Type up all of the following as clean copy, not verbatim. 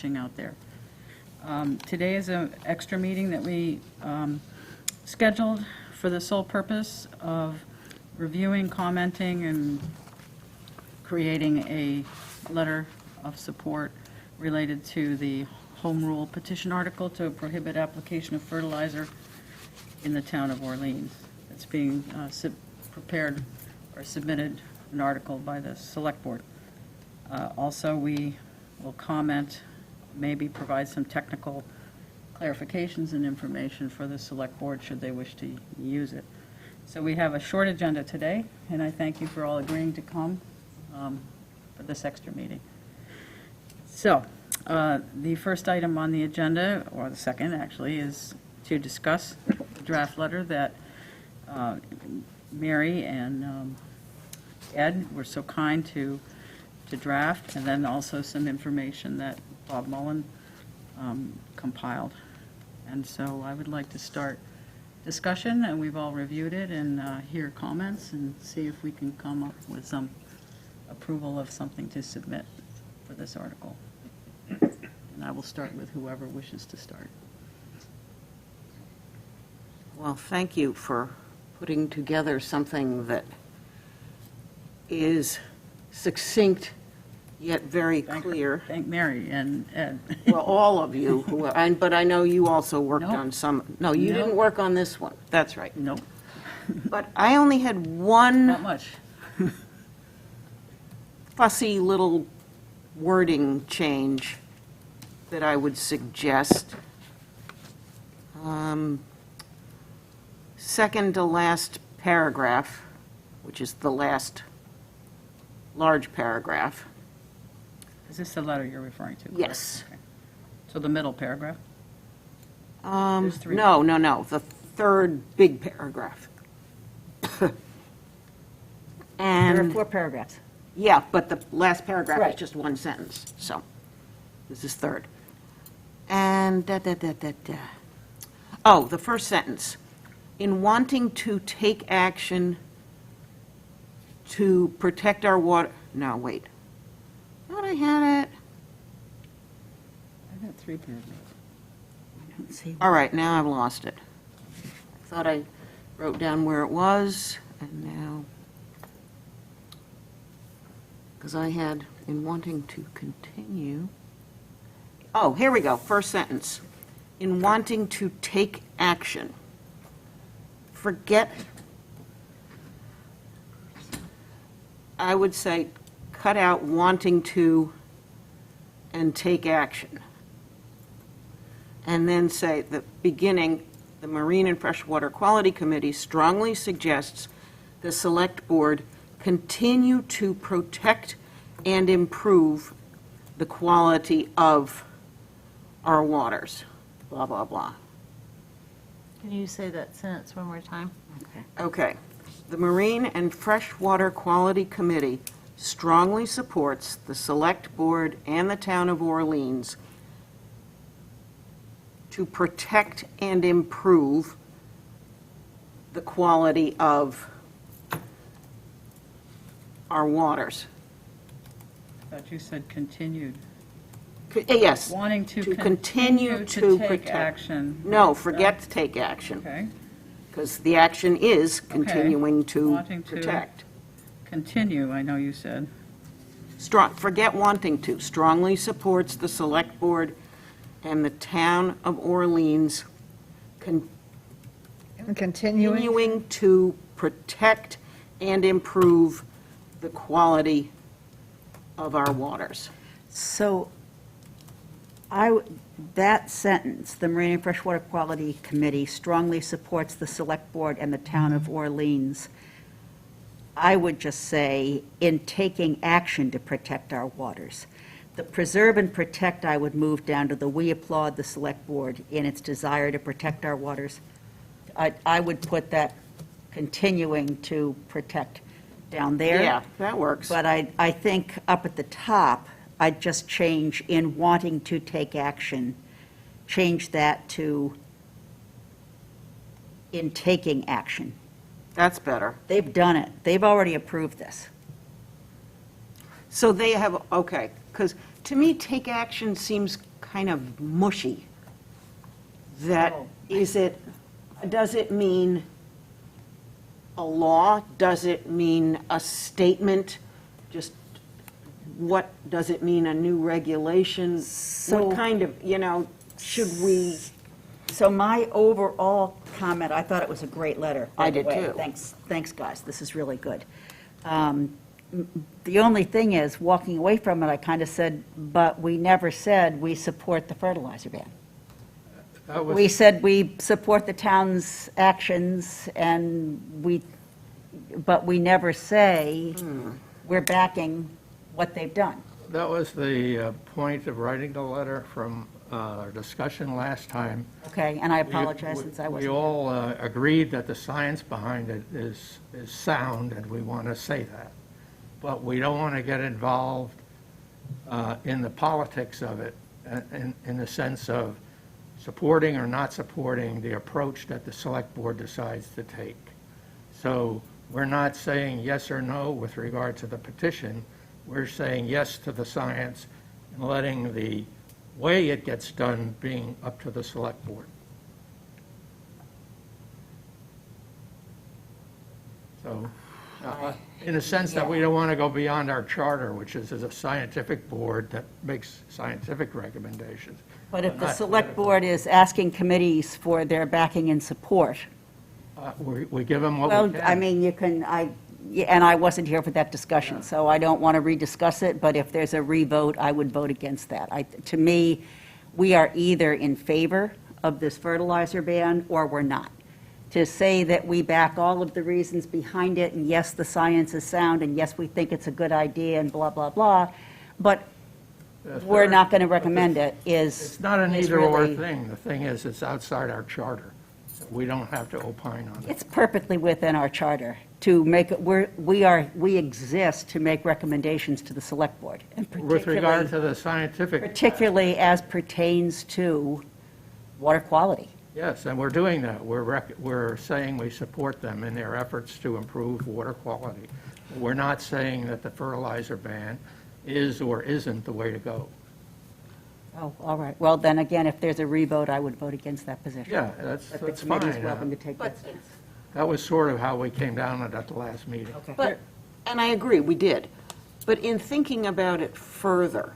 reaching out there. Today is an extra meeting that we scheduled for the sole purpose of reviewing, commenting, and creating a letter of support related to the home rule petition article to prohibit application of fertilizer in the town of Orleans. It's being prepared or submitted, an article by the select board. Also, we will comment, maybe provide some technical clarifications and information for the select board should they wish to use it. So we have a short agenda today, and I thank you for all agreeing to come for this extra meeting. So, the first item on the agenda, or the second actually, is to discuss the draft letter that Mary and Ed were so kind to draft, and then also some information that Bob Mullen compiled. And so I would like to start discussion, and we've all reviewed it, and hear comments and see if we can come up with some approval of something to submit for this article. And I will start with whoever wishes to start. Well, thank you for putting together something that is succinct yet very clear. Thank Mary and Ed. Well, all of you, but I know you also worked Nope. on some. No, you Nope. didn't work on this one. That's right. Nope, But I only had one not much. fussy little wording change that I would suggest. Second to last paragraph, which is the last large paragraph. Is this the letter you're referring to? correct? Yes. Okay. So the middle paragraph? There's three. No, the third big paragraph. There are And, 4 paragraphs. yeah, but the last paragraph is Right. just one sentence, so this is third. And Oh, the first sentence. In wanting to take action to protect our water, no, wait. Thought I had it. I got 3 paragraphs. Let's see. All right, now I've lost it. I thought I wrote down where it was, and now, because I had, in wanting to continue, oh, here we go, first sentence. In wanting to take action. Forget, I would say, cut out wanting to and take action. And then say, the beginning, the Marine and Freshwater Quality Committee strongly suggests the Select Board continue to protect and improve the quality of our waters, blah, blah, blah. Can you say that sentence one more time? Okay. The Marine and Freshwater Quality Committee strongly supports the Select Board and the Town of Orleans to protect and improve the quality of our waters. I thought you said continued. Yes. Wanting to To continue continue to to take protect. action. No, forget to take action, Okay. because the action is continuing to Wanting to- protect. Continue, I know you said. Forget wanting to, strongly supports the Select Board and the Town of Orleans continuing to protect and improve the quality of our waters. So that sentence, the Marine and Freshwater Quality Committee strongly supports the Select Board and the Town of Orleans. I would just say, in taking action to protect our waters. The preserve and protect, I would move down to the we applaud the Select Board in its desire to protect our waters. I would put that continuing to protect down there. Yeah, that works. But I think up at the top, I'd just change in wanting to take action, change that to in taking action. That's better. They've done it. They've already approved this. So they have, okay, because to me, take action seems kind of mushy. That, does it mean a law? Does it mean a statement? Just, what, does it mean a new regulation? So- What kind of, should we? So my overall comment, I thought it was a great letter. by I the did way. too. Thanks, guys, this is really good. The only thing is, walking away from it, I kind of said, but we never said we support the fertilizer ban. That was- We said we support the town's actions, but we never say we're backing what they've done. That was the point of writing the letter from our discussion last time. Okay, and I apologize since I We wasn't. all agreed that the science behind it is sound, and we want to say that. But we don't want to get involved in the politics of it, in the sense of supporting or not supporting the approach that the select board decides to take. So we're not saying yes or no with regard to the petition. We're saying yes to the science and letting the way it gets done being up to the select board. So, in the sense that we don't want to go beyond our charter, which is a scientific board that makes scientific recommendations. But if the not select political. board is asking committees for their backing and support, We give them what we well, can. I mean, you can, and I wasn't here for that discussion, so I don't want to rediscuss it, but if there's a revote, I would vote against that. To me, we are either in favor of this fertilizer ban or we're not. To say that we back all of the reasons behind it, and yes, the science is sound, and yes, we think it's a good idea, and blah, blah, blah, but we're not going to recommend it, It's not an is either-or really- thing. The thing is, it's outside our charter. We don't have to opine on it. It's perfectly within our charter to make, we exist to make recommendations to the select board, and With regard particularly, to the scientific, as pertains to water quality. yes, and we're doing that. We're saying we support them in their efforts to improve water quality. We're not saying that the fertilizer ban is or isn't the way to go. Oh, all right. Well, then again, if there's a revote, I would vote against that position. Yeah, that's But the fine. committee's welcome to take that But- stance. That was sort of how we came down at the last meeting. Okay. But, and I agree, we did. But in thinking about it further,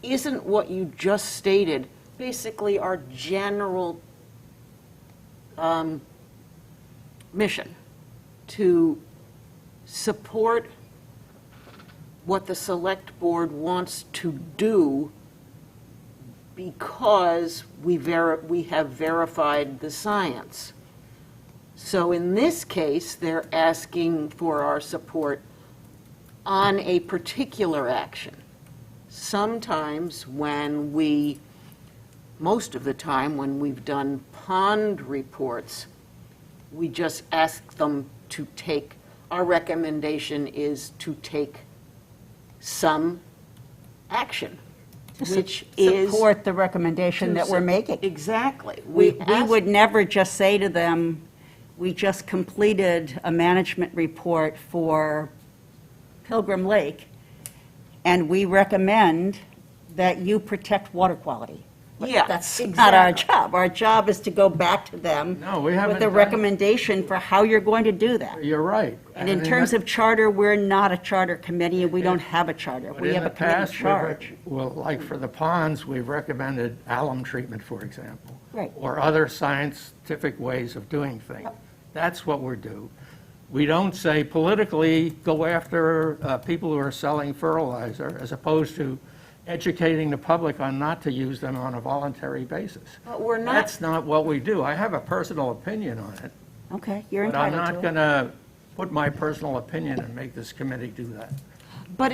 isn't what you just stated basically our general mission to support what the select board wants to do because we have verified the science? So in this case, they're asking for our support on a particular action. Sometimes most of the time when we've done pond reports, we just ask them to take, our recommendation is to take some action, which is. Support the recommendation that we're making. Exactly. We ask- would never just say to them, we just completed a management report for Pilgrim Lake, and we recommend that you protect water quality. Yeah, That's not our exactly. job. Our job is to go back to them No, we haven't with a done- recommendation for how you're going to do that. You're right. And in terms of charter, we're not a charter committee, and we don't have a charter. But We in have the a committee past, charge. well, like for the ponds, we've recommended alum treatment, for example. Right. Or other scientific ways of doing things. That's what we do. We don't say politically, go after people who are selling fertilizer, as opposed to educating the public on not to use them on a voluntary basis. But we're not. That's not what we do. I have a personal opinion on it, Okay, you're but I'm entitled not to it. going to put my personal opinion and make this committee do that. But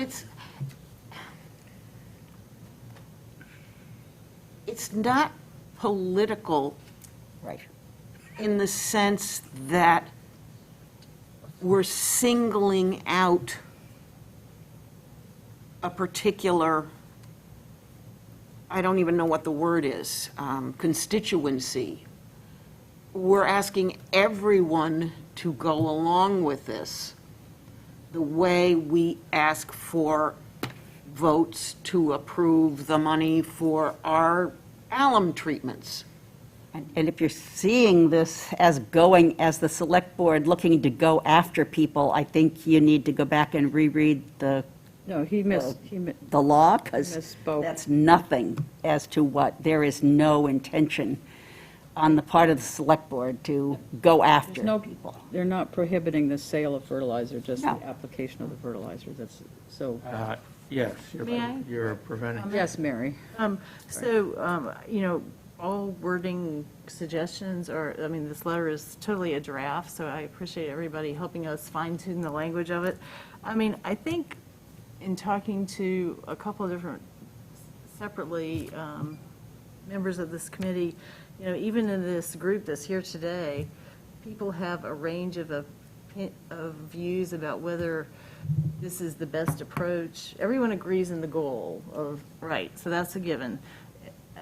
it's not political Right. in the sense that we're singling out a particular, I don't even know what the word is, constituency. We're asking everyone to go along with this, the way we ask for votes to approve the money for our alum treatments. And if you're seeing this as going, as the select board looking to go after people, I think you need to go back and reread the No, he law, because Misspoke. that's nothing as to what, there is no intention on the part of the select board to go after There's no- people. they're not prohibiting the sale of fertilizer, just the No. application of the fertilizer, that's, so, Yes, May I? you're preventing. yes, Mary. All wording suggestions are, I mean, this letter is totally a draft, so I appreciate everybody helping us fine tune the language of it. I mean, I think in talking to a couple of different separately members of this committee, even in this group that's here today, people have a range of views about whether this is the best approach. Everyone agrees in the goal of, right, so that's a given.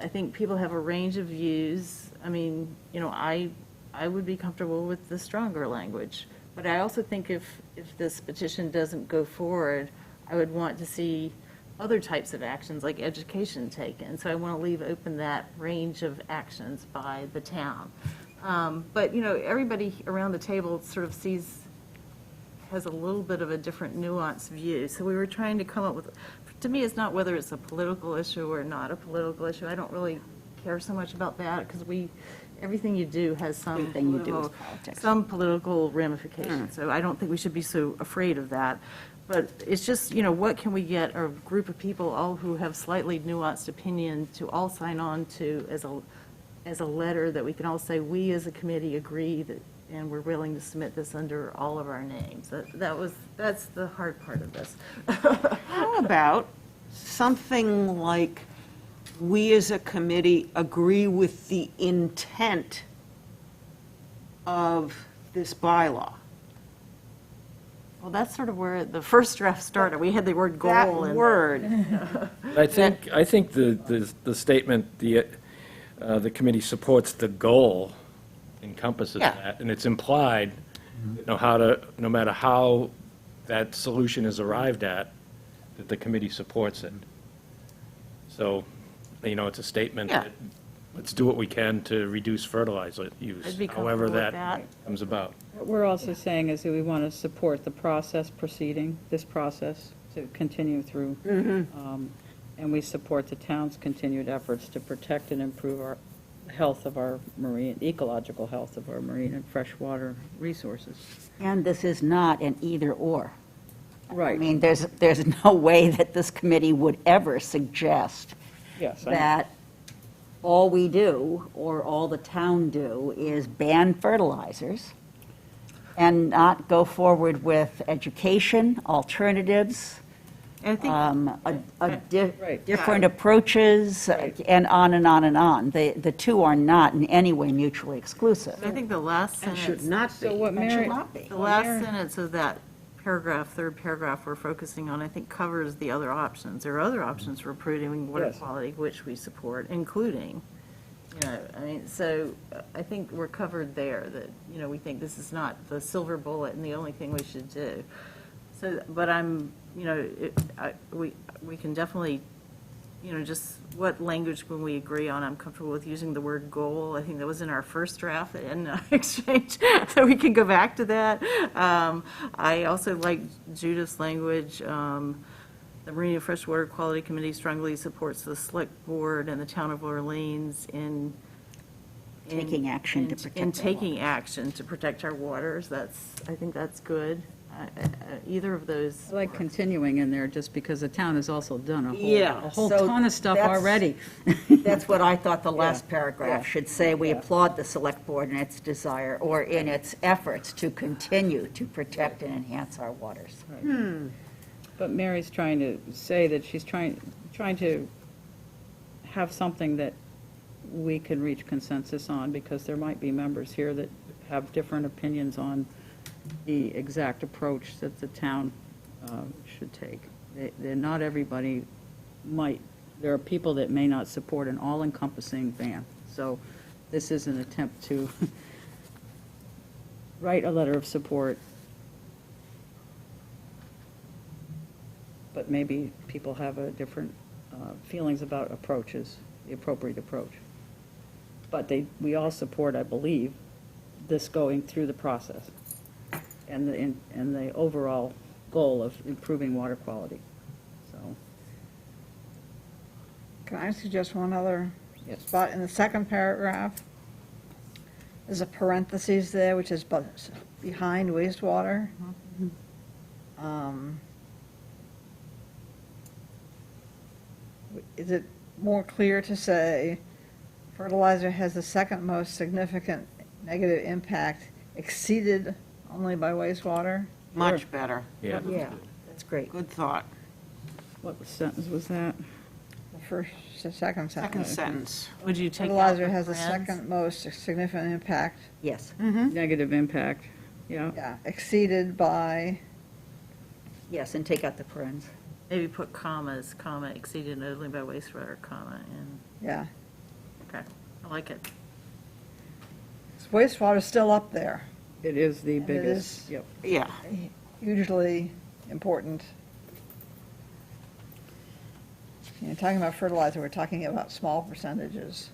I think people have a range of views. I mean, I would be comfortable with the stronger language. But I also think if this petition doesn't go forward, I would want to see other types of actions like education taken. So I want to leave open that range of actions by the town. But, everybody around the table sort of has a little bit of a different nuanced view. So we were trying to come up with, to me, it's not whether it's a political issue or not a political issue. I don't really care so much about that because everything you do has some Everything you do is politics. some political ramifications. So I don't think we should be so afraid of that. But it's just, what can we get a group of people, all who have slightly nuanced opinion, to all sign on to as a letter that we can all say, we as a committee agree that, and we're willing to submit this under all of our names. That's the hard part of this. How about something like, we as a committee agree with the intent of this bylaw? Well, that's sort of where the first draft started. We had the word goal That in there. word, I think the statement, the committee supports the goal encompasses Yeah. that, and it's implied, no matter how that solution is arrived at, that the committee supports it. So, it's a statement Yeah. that, let's do what we can to reduce fertilizer use, I'd be however comfortable with that that. comes about. What we're also saying is that we want to support the process proceeding, this process, to continue through. And we support the town's continued efforts to protect and improve our health of our marine, ecological health of our marine and freshwater resources. And this is not an either-or. I Right, mean, there's no way that this committee would ever suggest yes. that all we do, or all the town do, is ban fertilizers and not go forward with education, alternatives, And I think Right. different approaches, Right. and on and on and on. The two are not in any way mutually exclusive. I think the last and sentence. should not So be. what That should Mary, not be. The last sentence of that paragraph, third paragraph we're focusing on, I think covers the other options. There are other options for improving water Yes. quality, which we support, including, so I think we're covered there, that, we think this is not the silver bullet and the only thing we should do. So, but we can definitely, just what language can we agree on? I'm comfortable with using the word goal. I think that was in our first draft and exchange, so we can go back to that. I also like Judith's language. The Marine and Freshwater Quality Committee strongly supports the Select Board and the Town of Orleans in Taking action to in- protect In our taking waters. action to protect our waters. I think that's good. Either of those. I like continuing in there, just because the town has also done a Yeah, whole so ton of stuff that's- already. That's what I thought the last Yeah. paragraph should say. We applaud the select board in its desire, or in its efforts to continue to protect and enhance our waters. But Mary's trying to say that she's trying to have something that we can reach consensus on, because there might be members here that have different opinions on the exact approach that the town should take. Not everybody might, there are people that may not support an all-encompassing ban. So this is an attempt to write a letter of support, but but maybe people have a different feelings about approaches, the appropriate approach. But we all support, I believe, this going through the process and the overall goal of improving water quality. So, Can I suggest one other Yes. spot in the second paragraph? There's a parentheses there, which is behind wastewater. Is it more clear to say fertilizer has the second most significant negative impact, exceeded only by wastewater? Much better. Yeah. Yeah, that's great. Good thought. what sentence was that? The second Second sentence. sentence. Would you take out Fertilizer the has the parens? second most significant impact, Yes, Negative impact, yeah. yeah, exceeded by, yes, and take out the parens. Maybe put commas, comma, exceeded only by wastewater, comma, and, yeah. okay, I like it. Wastewater's still up there, It is the And it biggest, is- yep. Yeah. hugely important. You're talking about fertilizer, we're talking about small percentages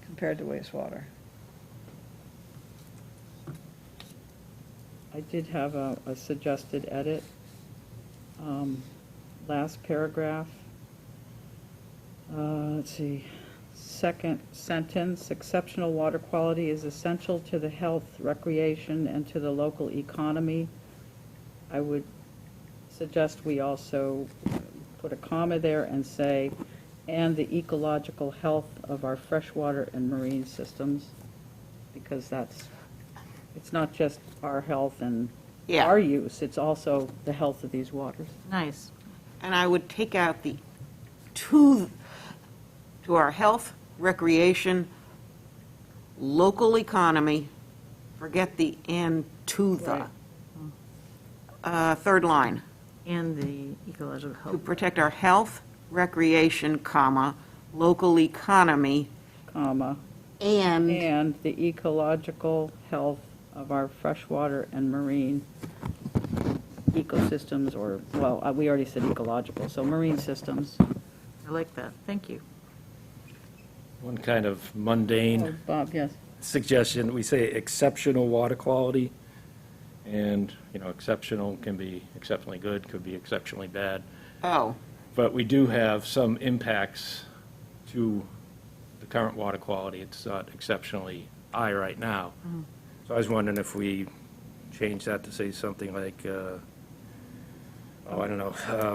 compared to wastewater. I did have a suggested edit. Last paragraph. Let's see, second sentence, exceptional water quality is essential to the health, recreation, and to the local economy. I would suggest we also put a comma there and say, and the ecological health of our freshwater and marine systems, because it's not just our health and Yeah. our use, it's also the health of these waters. Nice. And I would take out the to our health, recreation, local economy, forget the and to the. Third line, And the ecological to health. protect our health, recreation, comma, local economy, Comma, and, and the ecological health of our freshwater and marine ecosystems, or, well, we already said ecological, so marine systems. I like that, thank you. One kind of mundane Oh, Bob, yes. suggestion, we say exceptional water quality, and, exceptional can be exceptionally good, could be exceptionally bad, oh, but we do have some impacts to the current water quality. It's not exceptionally high right now. So I was wondering if we change that to say something like,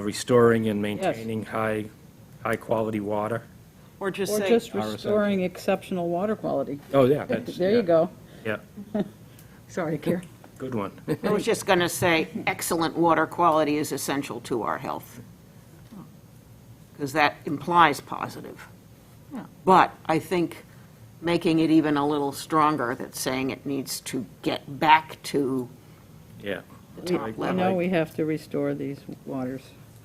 restoring and maintaining high-quality water. or just Or say, just Our restoring exceptional water quality. Oh, yeah, that's. There you go. Yeah, Sorry, Karen. good one. I was just going to say, excellent water quality is essential to our health. Because that implies positive. Yeah. But I think making it even a little stronger, that's saying it needs to get back to Yeah. the top I level. know we have to restore these waters.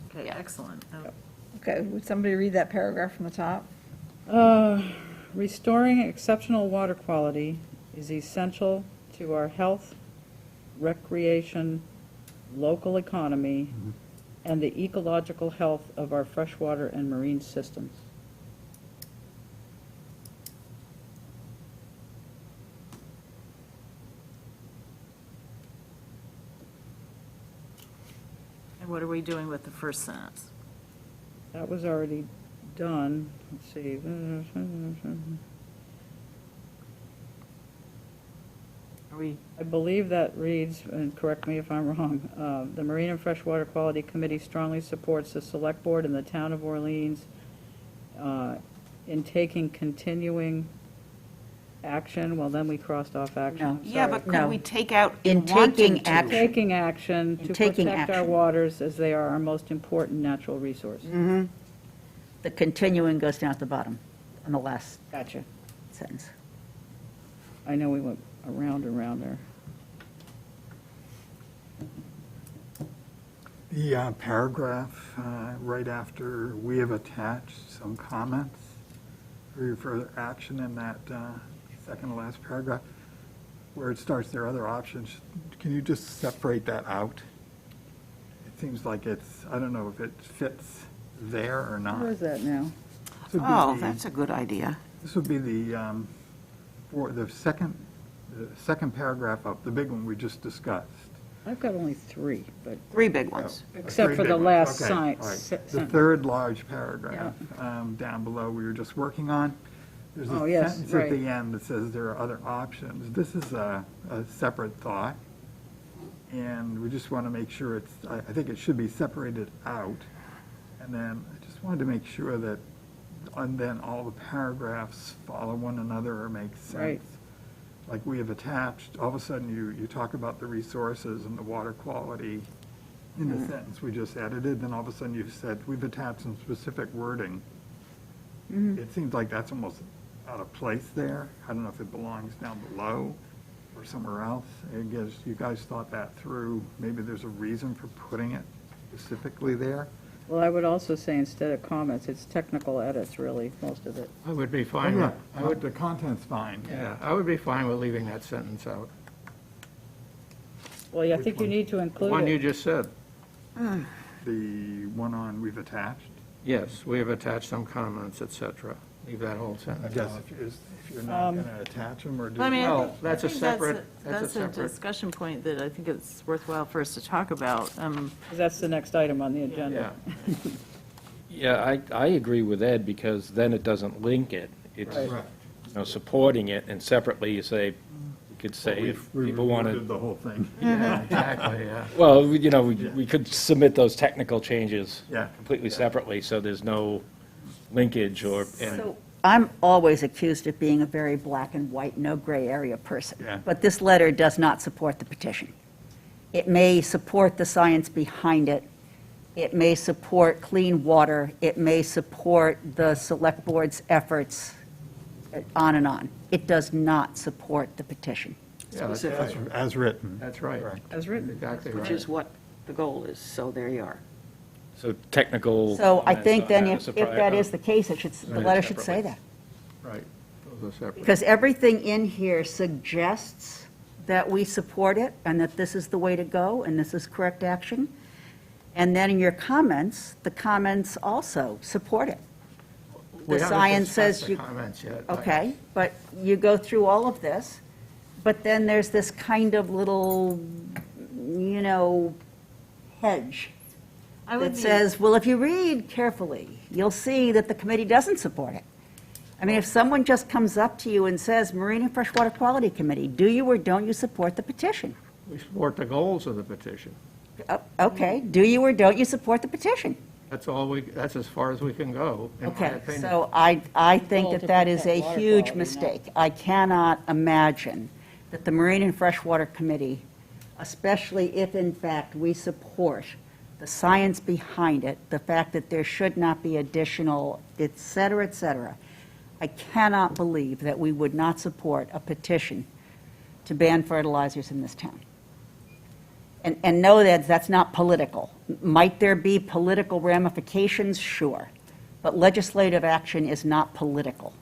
Okay, Yeah. excellent. Oh, Okay, would somebody read that paragraph from the top? Restoring exceptional water quality is essential to our health, recreation, local economy, and the ecological health of our freshwater and marine systems. And what are we doing with the first sentence? That was already done. Let's see. Are we, I believe that reads, and correct me if I'm wrong, the Marine and Freshwater Quality Committee strongly supports the Select Board and the Town of Orleans in taking continuing action. Well, then we crossed off action. No. Yeah, but No. could we take out In wanting taking to? action. Taking action In to taking protect our action. waters as they are our most important natural resource. The continuing goes down at the bottom, on the last Gotcha. sentence. I know we went around and around there. The paragraph right after, we have attached some comments for your further action in that second to last paragraph, where it starts, there are other options. Can you just separate that out? seems like it's, I don't know if it fits there or not. Where is that now? This would be Oh, the- that's a good idea. This would be for the second paragraph up, the big one we just discussed. I've got only 3, but, 3 big ones. except Three for big the ones. last Okay, all right. The sentence. third large paragraph down below we were just working on. There's Oh, a yes, sentence at the right. end that says there are other options. This is a separate thought, and we just want to make sure it's, I think it should be separated out. And then I just wanted to make sure that, and then all the paragraphs follow one another or make sense. Right. Like we have attached, all of a sudden you talk about the resources and the water quality in the sentence we just edited, then all of a sudden you've said, we've attached some specific wording. It seems like that's almost out of place there. I don't know if it belongs down below or somewhere else. I guess you guys thought that through. Maybe there's a reason for putting it specifically there. Well, I would also say instead of comments, it's technical edits, really, most of it. I would be Oh, fine yeah, with, I would, the content's fine. yeah, I would be fine with leaving that sentence out. Well, yeah, I think you need to The include one you it. just said. The one on we've attached. Yes, we have attached some comments, et cetera. Leave that whole I sentence guess out. if you're not going to attach them or do. I mean, Well, I think- that's I a think separate- That's that's a a separate- discussion point that I think it's worthwhile for us to talk about. 'Cause that's the next item on the agenda. Yeah, Yeah, I agree with Ed, because then it doesn't link it. It's, Right. you know, supporting it, and separately you say, you could say, if people want to, The whole thing. yeah, exactly, yeah. well, you know, we could submit those technical changes Yeah. completely separately, so there's no linkage or, and So I'm always accused of being a very black and white, no gray area person. Yeah. But this letter does not support the petition. It may support the science behind it. It may support clean water. It may support the select board's efforts, on and on. It does not support the petition. Yeah, that's right. As written. That's right. Correct. As written. Exactly Which right. is what the goal is, so there you are. so technical. So I comments think on then that if as a if prior- that is the case, it should, the Right. letter should say Separately. that. Right, those are separate. Because everything in here suggests that we support it and that this is the way to go and this is correct action. And then in your comments, the comments also support it. We The haven't science discussed says the you, comments yet. but- okay, but you go through all of this, but then there's this kind of little, hedge I would that be- says, well, if you read carefully, you'll see that the committee doesn't support it. I mean, if someone just comes up to you and says, Marine and Freshwater Quality Committee, do you or don't you support the petition? We support the goals of the petition. Okay, do you or don't you support the petition? That's all that's as far as we can go, in my Okay, opinion. so I think Goal that to that is a protect water huge quality, mistake. I cannot imagine that the Marine and Freshwater Committee, especially if in fact we support the science behind it, the fact that there should not be additional, et cetera, I cannot believe that we would not support a petition to ban fertilizers in this town. And know that that's not political. Might there be political ramifications? Sure. But legislative action is not political.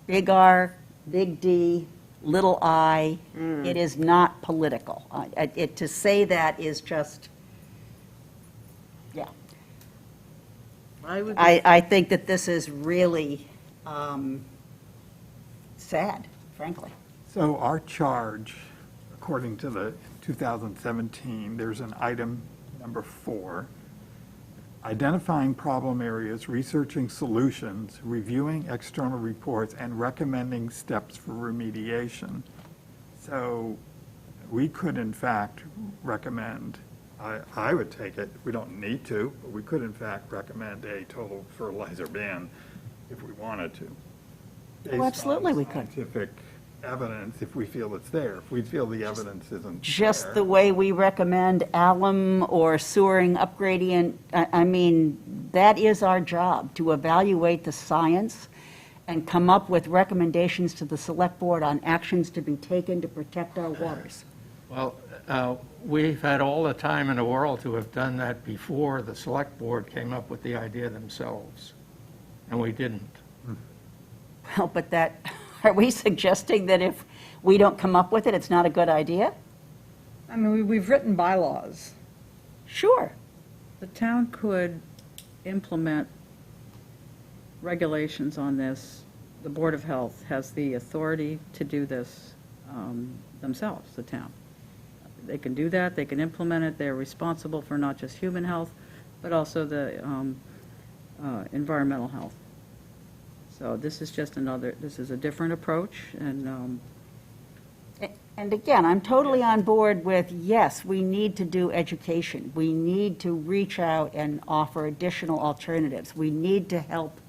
Big R, big D, little I, it is not political. To say that is just, yeah. I would be I think that this is really sad, frankly. So our charge, according to the 2017, there's an item number 4, identifying problem areas, researching solutions, reviewing external reports, and recommending steps for remediation. So we could in fact recommend, I would take it, we don't need to, but we could in fact recommend a total fertilizer ban if we wanted to. Well, absolutely we could. Based on scientific evidence, if we feel it's there. If we feel the evidence isn't Just there. the way we recommend alum or sewering upgradient, I mean, that is our job, to evaluate the science and come up with recommendations to the select board on actions to be taken to protect our waters. Well, we've had all the time in the world to have done that before the select board came up with the idea themselves, and we didn't. Well, but that, are we suggesting that if we don't come up with it, it's not a good idea? I mean, we've written bylaws. Sure. The town could implement regulations on this. The Board of Health has the authority to do this themselves, the town. They can do that, they can implement it, they're responsible for not just human health, but also the environmental health. So this is just this is a different approach, and And again, I'm totally on board with, yes, we need to do education. We need to reach out and offer additional alternatives. We need to help,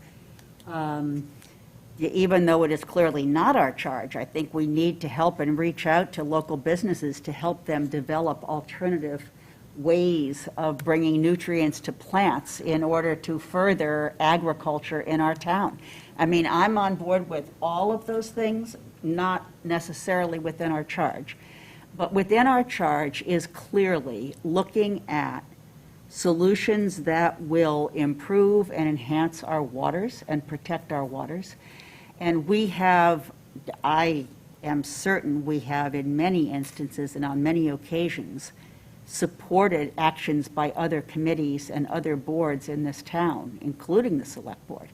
even though it is clearly not our charge, I think we need to help and reach out to local businesses to help them develop alternative ways of bringing nutrients to plants in order to further agriculture in our town. I mean, I'm on board with all of those things, not necessarily within our charge. But within our charge is clearly looking at solutions that will improve and enhance our waters and protect our waters. And we have, I am certain we have in many instances and on many occasions, supported actions by other committees and other boards in this town, including the Select Board.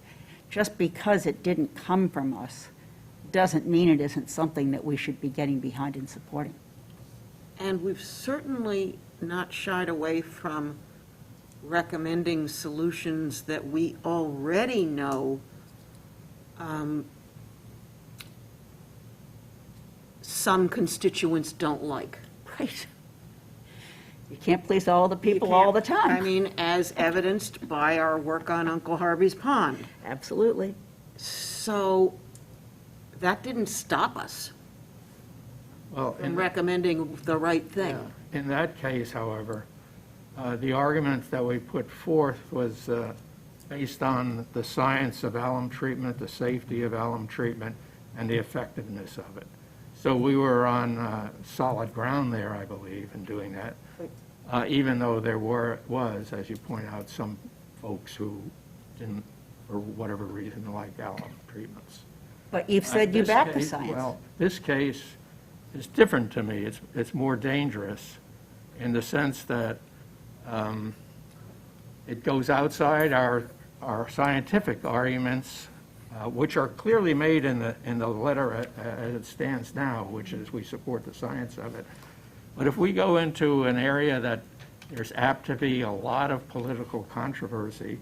Just because it didn't come from us doesn't mean it isn't something that we should be getting behind and supporting. And we've certainly not shied away from recommending solutions that we already know some constituents don't like. Right. You can't please all the people all the time. I mean, as evidenced by our work on Uncle Harvey's Pond. Absolutely. So that didn't stop us Well, from recommending the right thing. in that case, however, the argument that we put forth was based on the science of alum treatment, the safety of alum treatment, and the effectiveness of it. So we were on solid ground there, I believe, in doing that, even though there was, as you point out, some folks who didn't, for whatever reason, like alum treatments. But you've said you This back the case- science. Well, this case is different to me. It's more dangerous in the sense that it goes outside our scientific arguments, which are clearly made in the letter as it stands now, which is we support the science of it. But if we go into an area that there's apt to be a lot of political controversy,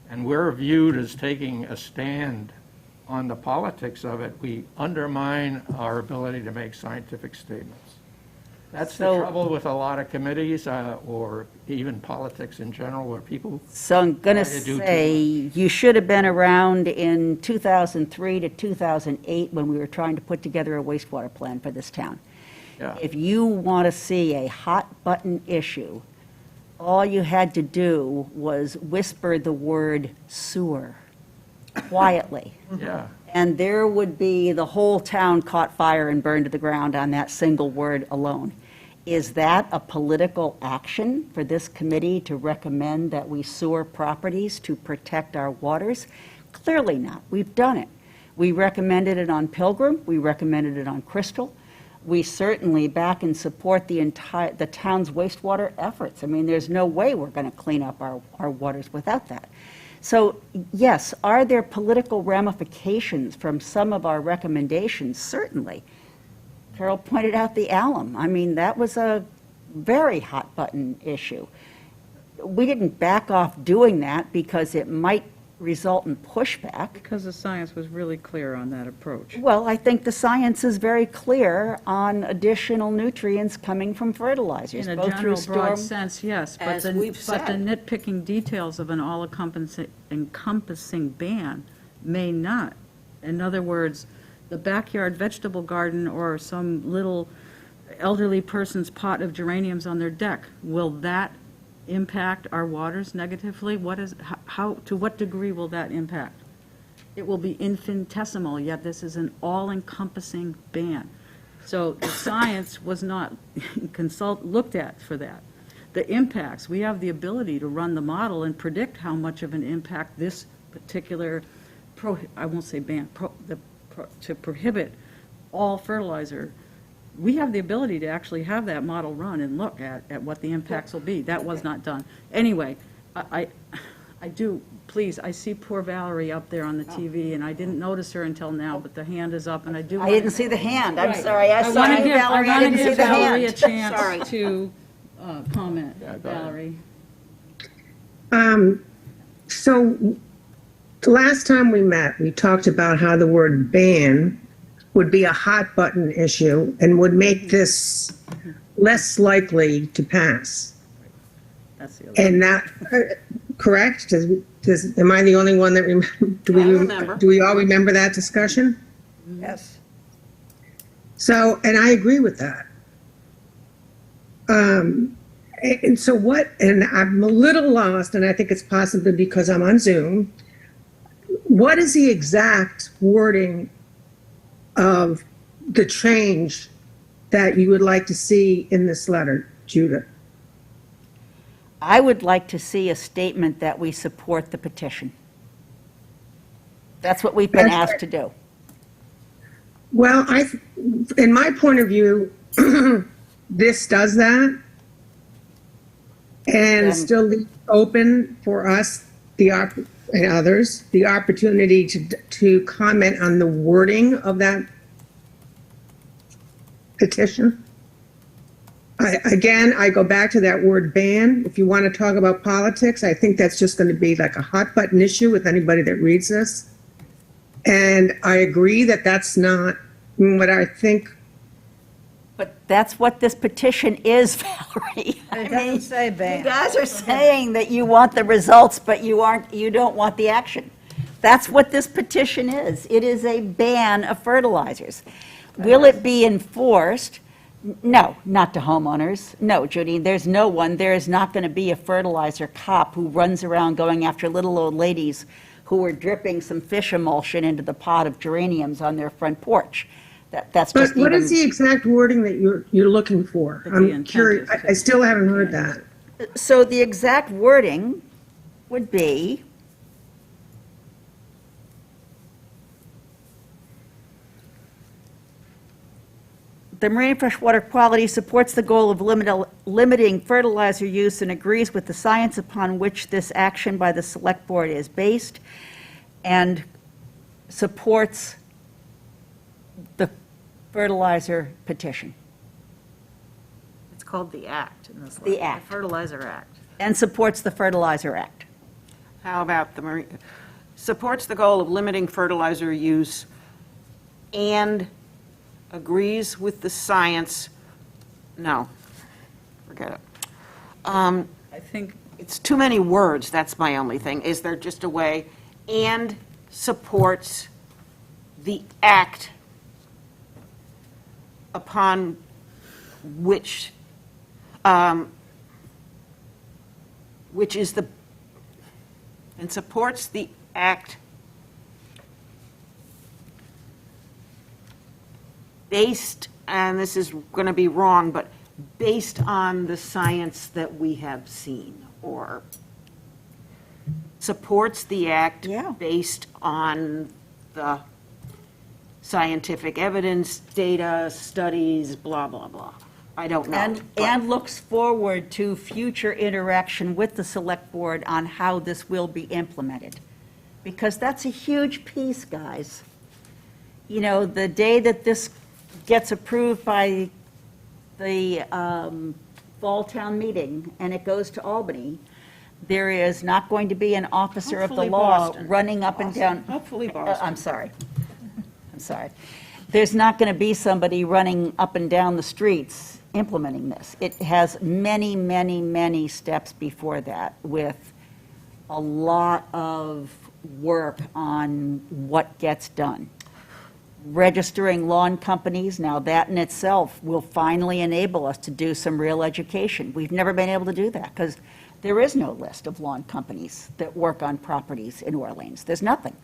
and we're viewed as taking a stand on the politics of it, we undermine our ability to make scientific statements. That's the So- trouble with a lot of committees, or even politics in general, where people, So I'm going to Try to do too say, you should have been around in 2003 to 2008 when we were trying to put together a wastewater plan for this town. yeah, If you want to see a hot-button issue, all you had to do was whisper the word sewer quietly. yeah. And there would be, the whole town caught fire and burned to the ground on that single word alone. Is that a political action for this committee to recommend that we sewer properties to protect our waters? Clearly not. We've done it. We recommended it on Pilgrim. We recommended it on Crystal. We certainly back and support the town's wastewater efforts. I mean, there's no way we're going to clean up our waters without that. So, yes, are there political ramifications from some of our recommendations? Certainly. Carol pointed out the alum. I mean, that was a very hot-button issue. We didn't back off doing that because it might result in pushback. because the science was really clear on that approach. Well, I think the science is very clear on additional nutrients coming from fertilizers, In a both through general, broad storm. sense, yes, but As we've but the said. nitpicking details of an all-encompassing ban may not. In other words, the backyard vegetable garden or some little elderly person's pot of geraniums on their deck, will that impact our waters negatively? To what degree will that impact? It will be infinitesimal, yet this is an all-encompassing ban. So the science was not looked at for that. The impacts, we have the ability to run the model and predict how much of an impact this particular, I won't say ban, to prohibit all fertilizer we have the ability to actually have that model run and look at what the impacts will be. That was not done. Anyway, I do, please, I see poor Valerie up there on the TV, and I didn't notice her until now, but the hand is up, and I do. I didn't see the hand, I'm Right. sorry, I saw wanna you, give- Valerie, I wanna didn't see give the Valerie a hand. Sorry. chance to comment, go ahead. Valerie. So the last time we met, we talked about how the word ban would be a hot button issue and would make this less likely to pass. That's the other. And that, correct? Am I the only one that, I remember. do we all remember that discussion? Yes. So, and I agree with that. And so what, and I'm a little lost, and I think it's possibly because I'm on Zoom. What is the exact wording of the change that you would like to see in this letter, Judith? I would like to see a statement that we support the petition. That's what we've been asked to do. Well, in my point of view, this does that. And Then- still leave open for us, and others, the opportunity to comment on the wording of that petition. Again, I go back to that word ban. If you want to talk about politics, I think that's just going to be like a hot button issue with anybody that reads this. And I agree that that's not what I think. But that's what this petition is, Valerie. It doesn't say ban. You guys are saying that you want the results, but you don't want the action. That's what this petition is. It is a ban of fertilizers. Will it be enforced? No, not to homeowners. No, Judy, there is not going to be a fertilizer cop who runs around going after little old ladies who are dripping some fish emulsion into the pot of geraniums on their front porch. That's But just what even. is the exact wording that you're looking for? That the I'm intent curious. is to- I still haven't heard that. So the exact wording would be, the Marine Freshwater Quality supports the goal of limiting fertilizer use and agrees with the science upon which this action by the Select Board is based, and supports the fertilizer petition, It's called the Act in this The letter, Act. Fertilizer Act. and supports the Fertilizer Act. How about supports the goal of limiting fertilizer use and agrees with the science? No, forget it. I think, It's too many words, that's my only thing. Is there just a way, and supports the act upon which is the, and supports the act based, and this is going to be wrong, but based on the science that we have seen, or supports the act Yeah. based on the scientific evidence, data, studies, blah, blah, blah. I don't know. And looks forward to future interaction with the Select Board on how this will be implemented. Because that's a huge piece, guys. You know, the day that this gets approved by the fall town meeting and it goes to Albany, there is not going to be an officer of the Hopefully law Boston. running up and down. Hopefully Boston. I'm sorry. I'm sorry. There's not going to be somebody running up and down the streets implementing this. It has many, many, many steps before that, with a lot of work on what gets done. Registering lawn companies, now that in itself will finally enable us to do some real education. We've never been able to do that because there is no list of lawn companies that work on properties in Orleans. There's nothing.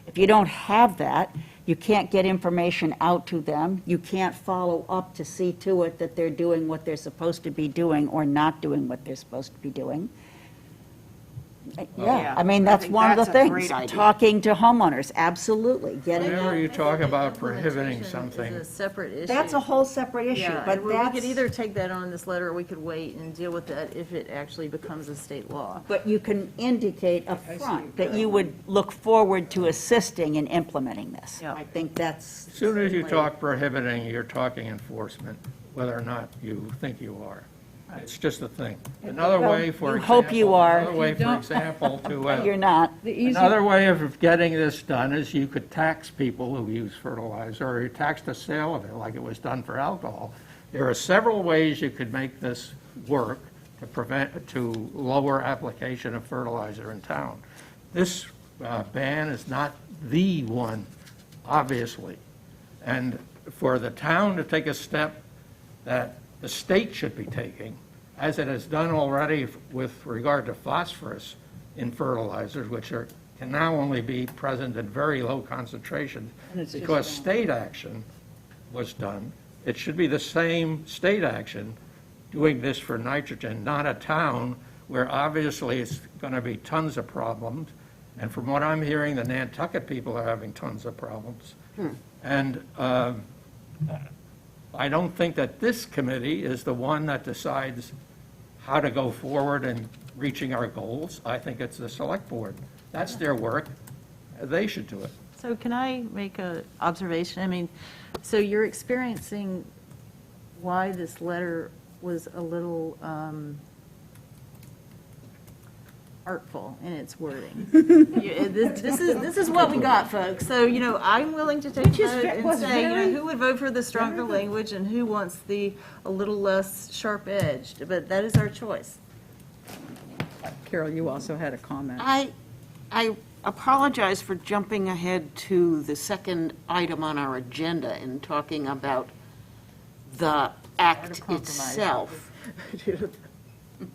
If you don't have that, you can't get information out to them. You can't follow up to see to it that they're doing what they're supposed to be doing or not doing what they're supposed to be doing. Yeah, I mean, that's think one of the that's a things. great idea. Talking to homeowners, absolutely, getting, Whenever you talk about prohibiting Implementation something, is a separate issue. that's a whole separate issue, Yeah, but and we that's. could either take that on in this letter, or we could wait and deal with that if it actually becomes a state law. But you can indicate upfront that you would look forward to assisting in implementing this. Yeah. I think that's. as soon as you talk prohibiting, you're talking enforcement, whether or not you think you are. It's just a thing. Another Well, way, for you example. hope you are. Another way, You for don't. example, You're not. another way of getting this done is you could tax people who use fertilizer, or you tax the sale of it, like it was done for alcohol. There are several ways you could make this work to lower application of fertilizer in town. This ban is not the one, obviously. And for the town to take a step that the state should be taking, as it has done already with regard to phosphorus in fertilizers, which can now only be present in very low concentrations, because state action was done. It should be the same state action doing this for nitrogen, not a town where obviously it's going to be tons of problems. And from what I'm hearing, the Nantucket people are having tons of problems. And I don't think that this committee is the one that decides how to go forward in reaching our goals. I think it's the select board. That's their work. They should do it. So can I make an observation? I mean, so you're experiencing why this letter was a little artful in its wording. This is what we got, folks. So, I'm willing to take a vote and say, who would vote for the stronger language and who wants a little less sharp-edged, but that is our choice. Carol, you also had a comment. I apologize for jumping ahead to the second item on our agenda and talking about the act itself.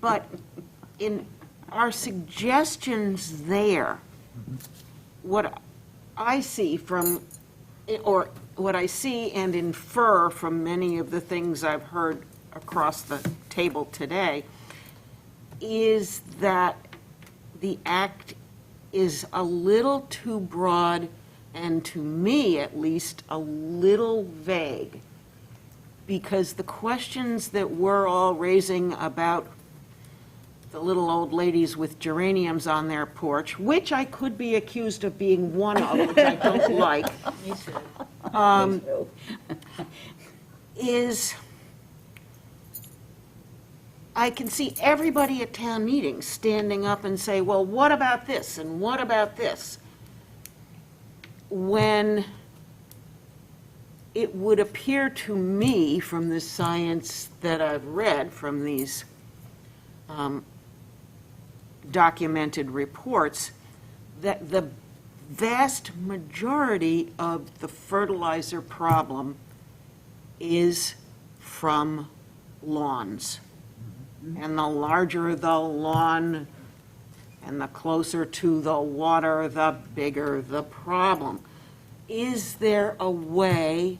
But in our suggestions there, what I see or what I see and infer from many of the things I've heard across the table today, is that the act is a little too broad, and to me at least, a little vague. Because the questions that we're all raising about the little old ladies with geraniums on their porch, which I could be accused of being one of, which I don't like, is I can see everybody at town meetings standing up and say, well, what about this and what about this? When it would appear to me from the science that I've read from these documented reports, that the vast majority of the fertilizer problem is from lawns. And the larger the lawn and the closer to the water, the bigger the problem. Is there a way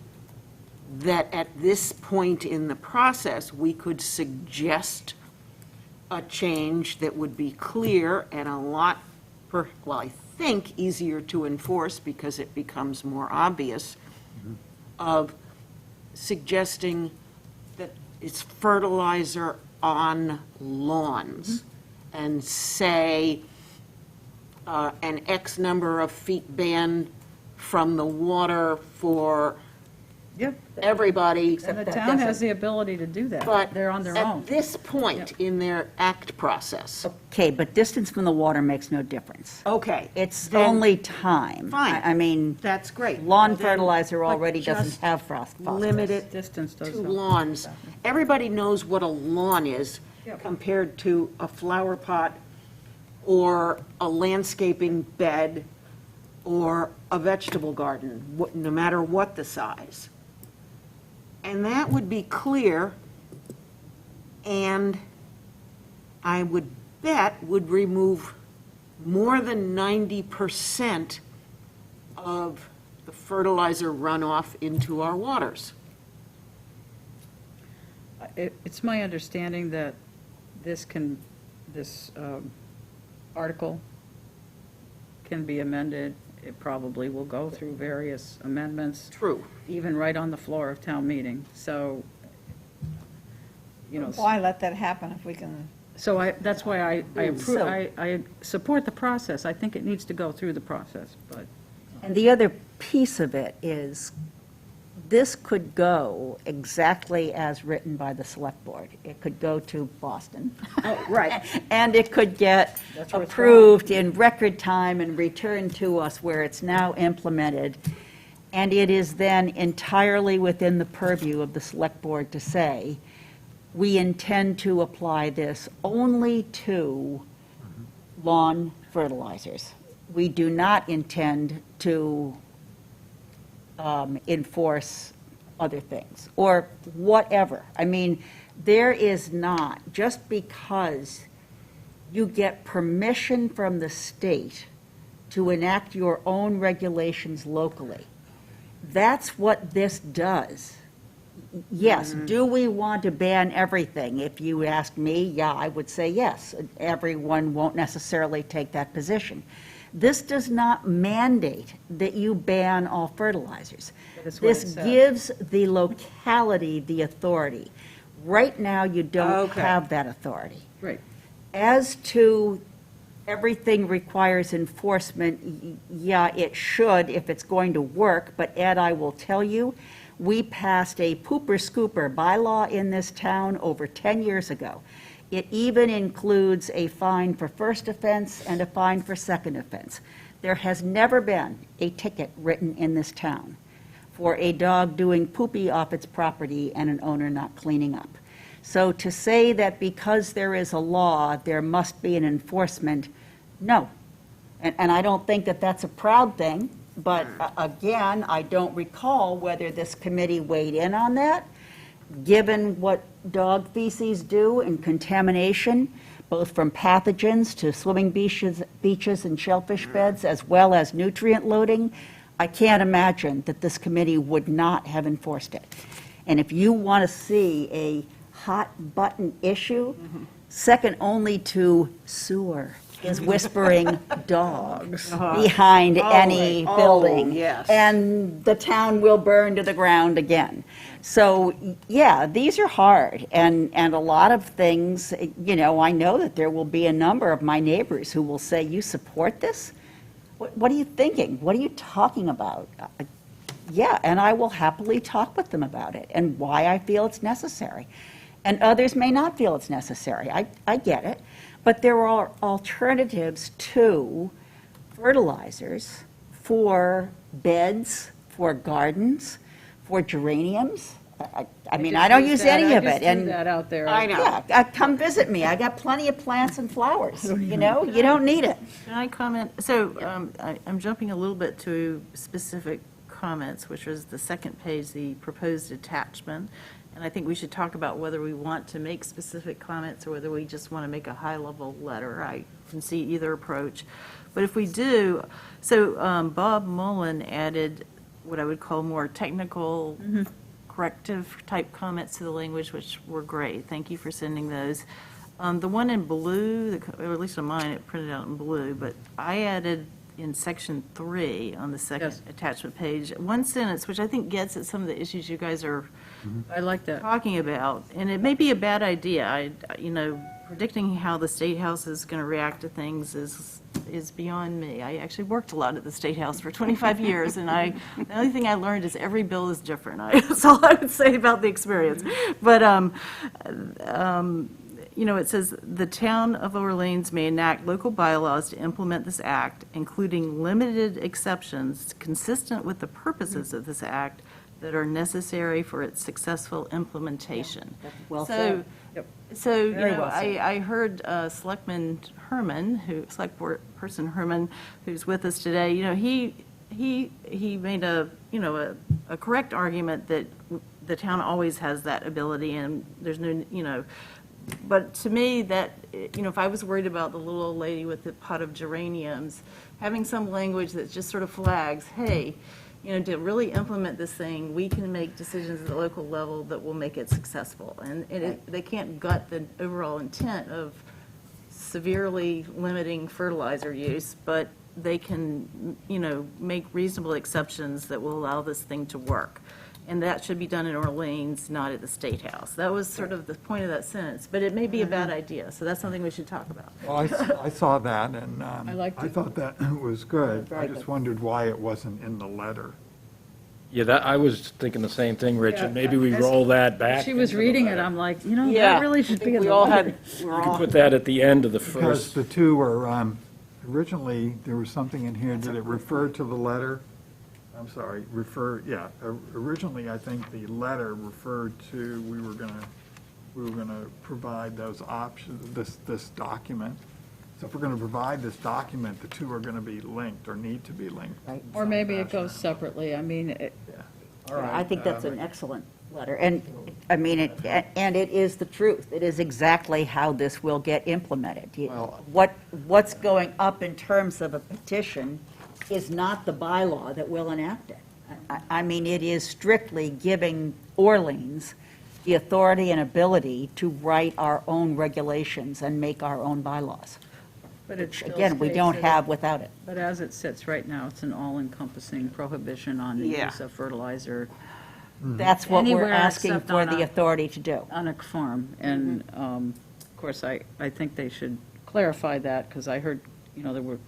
that at this point in the process, we could suggest a change that would be clear and a lot, I think, easier to enforce because it becomes more obvious, of suggesting that it's fertilizer on lawns, and say an X number of feet banned from the water for Yep. everybody. And the town has the ability to do that. But They're on their own. at this point in their act process, Okay, but distance from the water makes no difference. okay. It's then only time. Fine. I mean, That's great. lawn Then- fertilizer but already doesn't just have phosphorus. Limit it Distance does to help. lawns. Everybody knows what a lawn is Yep. compared to a flower pot or a landscaping bed or a vegetable garden, no matter what the size. And that would be clear, and I would bet would remove more than 90% of the fertilizer runoff into our waters. It's my understanding that this article can be amended, it probably will go through various amendments, True. even right on the floor of town meeting. So, you know, Why let that happen if we can? so that's why I approve, So- I support the process. I think it needs to go through the process, but. And the other piece of it is, this could go exactly as written by the select board. It could go to Boston. Right. And it could get That's where it's approved in record time and returned to us where it's now implemented. And it is then entirely within the purview of the select board to say, we intend to apply this only to lawn fertilizers. We do not intend to enforce other things, or whatever. I mean, there is not, just because you get permission from the state to enact your own regulations locally, that's what this does. Yes, do we want to ban everything? If you ask me, yeah, I would say yes. Everyone won't necessarily take that position. This does not mandate that you ban all fertilizers. That is what it This says. gives the locality the authority. Right now, you don't Okay. have that authority. Right. As to everything requires enforcement, yeah, it should if it's going to work, but Ed, I will tell you, we passed a pooper scooper bylaw in this town over 10 years ago. It even includes a fine for first offense and a fine for second offense. There has never been a ticket written in this town for a dog doing poopy off its property and an owner not cleaning up. So to say that because there is a law, there must be an enforcement, no. And I don't think that that's a proud thing, but again, I don't recall whether this committee weighed in on that. Given what dog feces do and contamination, both from pathogens to swimming beaches and shellfish beds, as well as nutrient loading, I can't imagine that this committee would not have enforced it. And if you want to see a hot button issue, second only to sewer, is whispering dogs behind any building. yes. And the town will burn to the ground again. So, yeah, these are hard, and a lot of things, you know, I know that there will be a number of my neighbors who will say, you support this? What are you thinking? What are you talking about? Yeah, and I will happily talk with them about it and why I feel it's necessary. And others may not feel it's necessary. I get it. But there are alternatives to fertilizers for beds, for gardens, for geraniums. I mean, I don't use any of it. I just threw that out there. I know. Yeah, come visit me. I got plenty of plants and flowers, you know? You don't need it. Can I comment? So I'm jumping a little bit to specific comments, which was the second page, the proposed attachment. And I think we should talk about whether we want to make specific comments or whether we just want to make a high-level letter. I can see either approach. But if we do, so Bob Mullen added what I would call more technical corrective type comments to the language, which were great. Thank you for sending those. The one in blue, or at least on mine, it printed out in blue, but I added in section 3 on the second Yes. attachment page, one sentence, which I think gets at some of the issues you guys are I like that. talking about. And it may be a bad idea. Predicting how the State House is going to react to things is beyond me. I actually worked a lot at the State House for 25 years, and the only thing I learned is every bill is different. That's all I would say about the experience. But, it says, "The town of Orleans may enact local bylaws to implement this act, including limited exceptions consistent with the purposes of this act that are necessary for its successful implementation." Well So- said. So, Very well said. I heard Selectman Herman, Select Board Person Herman, who's with us today, he made a correct argument that the town always has that ability, and there's no, but to me, that, if I was worried about the little old lady with the pot of geraniums, having some language that just sort of flags, hey, to really implement this thing, we can make decisions at the local level that will make it successful. And they can't gut the overall intent of severely limiting fertilizer use, but they can, make reasonable exceptions that will allow this thing to work. And that should be done in Orleans, not at the State House. That was sort of the point of that sentence, but it may be a bad idea, so that's something we should talk about. Well, I saw that, and liked I it. thought that was good. Very I just good. wondered why it wasn't in the letter. Yeah, I was thinking the same thing, Rich, and maybe we as- roll that back. She was into the reading it, letter. I'm like, that really should be in We the all letter. had, we're We could all, put that at the end of the Because first. the two were, originally, there was something in here, did it refer to the letter? I'm sorry, originally, I think the letter referred to, we were gonna provide those options, this document. So if we're gonna provide this document, the two are gonna be linked, or need to be linked. Right. Or maybe it goes separately. I mean, I think that's an excellent letter, and, I mean, and it is the truth. It is exactly how this will get implemented. Well- What's going up in terms of a petition is not the bylaw that will enact it. I mean, it is strictly giving Orleans the authority and ability to write our own regulations and make our own bylaws. but it still Again, we states don't that have without it. But as it sits right now, it's an all-encompassing prohibition on the Yeah. use of fertilizer That's what we're Anywhere asking except for on the a- authority to do. on a farm. And, of course, I think they should clarify that, because I heard, there were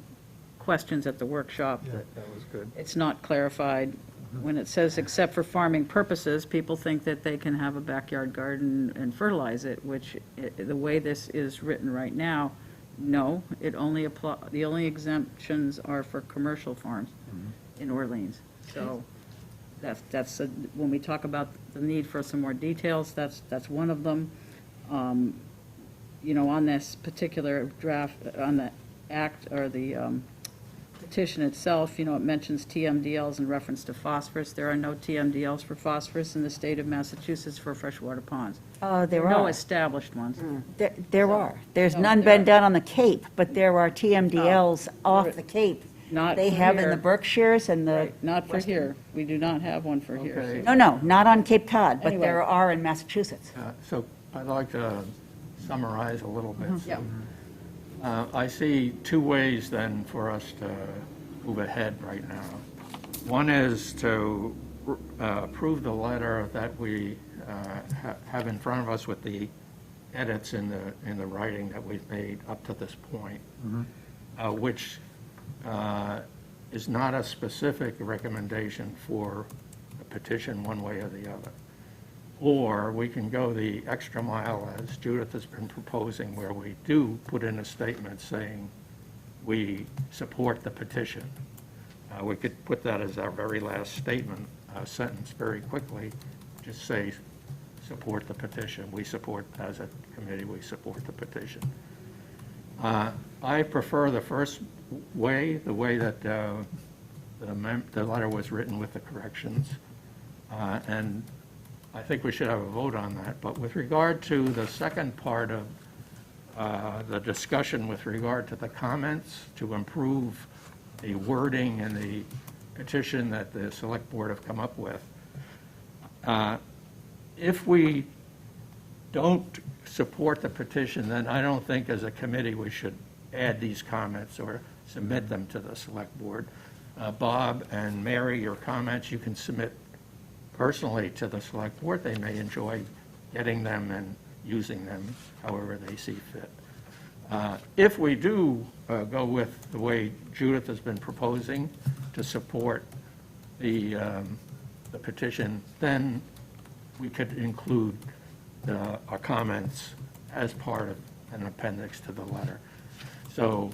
questions at the workshop that That was good. it's not clarified. When it says except for farming purposes, people think that they can have a backyard garden and fertilize it, which, the way this is written right now, no, the only exemptions are for commercial farms in Orleans. So when we talk about the need for some more details, that's one of them. On this particular draft, on the act, or the petition itself, it mentions TMDLs in reference to phosphorus. There are no TMDLs for phosphorus in the state of Massachusetts for freshwater ponds. There No are. established ones. There are. There's No, none there been are. done on the Cape, but there are TMDLs off the Cape. Not They for have in here. the Berkshires and the, Right, not for here. We do not have one for here. Okay. no, not on Cape Cod, but Anyway. there are in Massachusetts. So I'd like to summarize a little bit. Yeah. I see two ways then for us to move ahead right now. One is to approve the letter that we have in front of us with the edits in the writing that we've made up to this point, which is not a specific recommendation for a petition one way or the other. Or we can go the extra mile, as Judith has been proposing, where we do put in a statement saying we support the petition. We could put that as our very last statement, sentence very quickly, just say, support the petition. We support, as a committee, we support the petition. I prefer the first way, the way that the letter was written with the corrections. And I think we should have a vote on that. But with regard to the second part of the discussion with regard to the comments to improve the wording and the petition that the select board have come up with, if we don't support the petition, then I don't think as a committee we should add these comments or submit them to the select board. Bob and Mary, your comments you can submit personally to the select board. They may enjoy getting them and using them however they see fit. If we do go with the way Judith has been proposing to support the petition, then we could include our comments as part of an appendix to the letter. So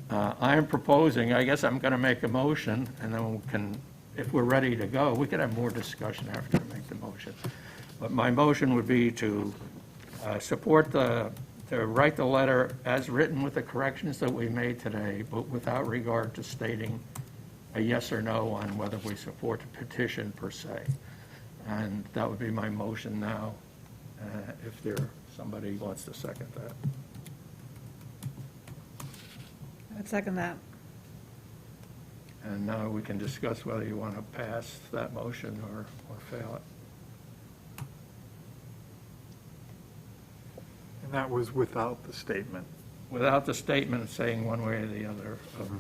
I am proposing, I guess I'm going to make a motion, and then we can, if we're ready to go, we could have more discussion after I make the motion. But my motion would be to support to write the letter as written with the corrections that we made today, but without regard to stating a yes or no on whether we support the petition per se. And that would be my motion now, if somebody wants to second that. I'd second that. And now we can discuss whether you want to pass that motion or fail it. And that was without the statement. without the statement saying one way or the other of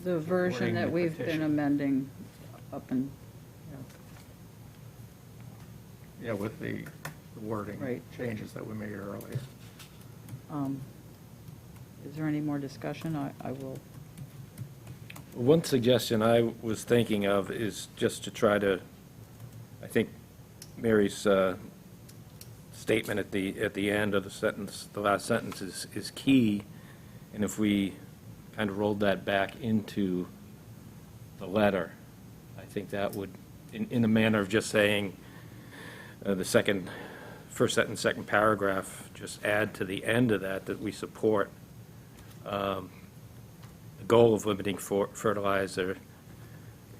The version Wording that the we've been petition. amending up and, Yeah, with the wording Right. changes that we made earlier. is there any more discussion? I will, One suggestion I was thinking of is just to try to, I think Mary's statement at the end of the sentence, the last sentence is key, and if we kind of rolled that back into the letter, I think that would, in the manner of just saying the first sentence, second paragraph, just add to the end of that we support the goal of limiting fertilizer,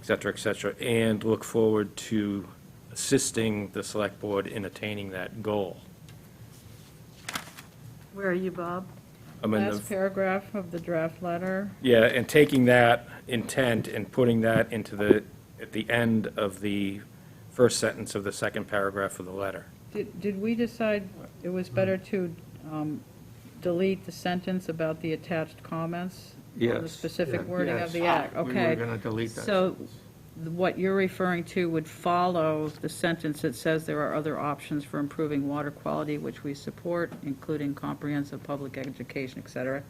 et cetera, and look forward to assisting the select board in attaining that goal. Where are you, Bob? I mean, last paragraph of the draft letter. yeah, and taking that intent and putting that at the end of the first sentence of the second paragraph of the letter. Did we decide it was better to delete the sentence about the attached comments? Or the Yes. specific wording of Yes. the act? We were Okay. going to delete that. So what you're referring to would follow the sentence that says there are other options for improving water quality, which we support, including comprehensive public education, et cetera.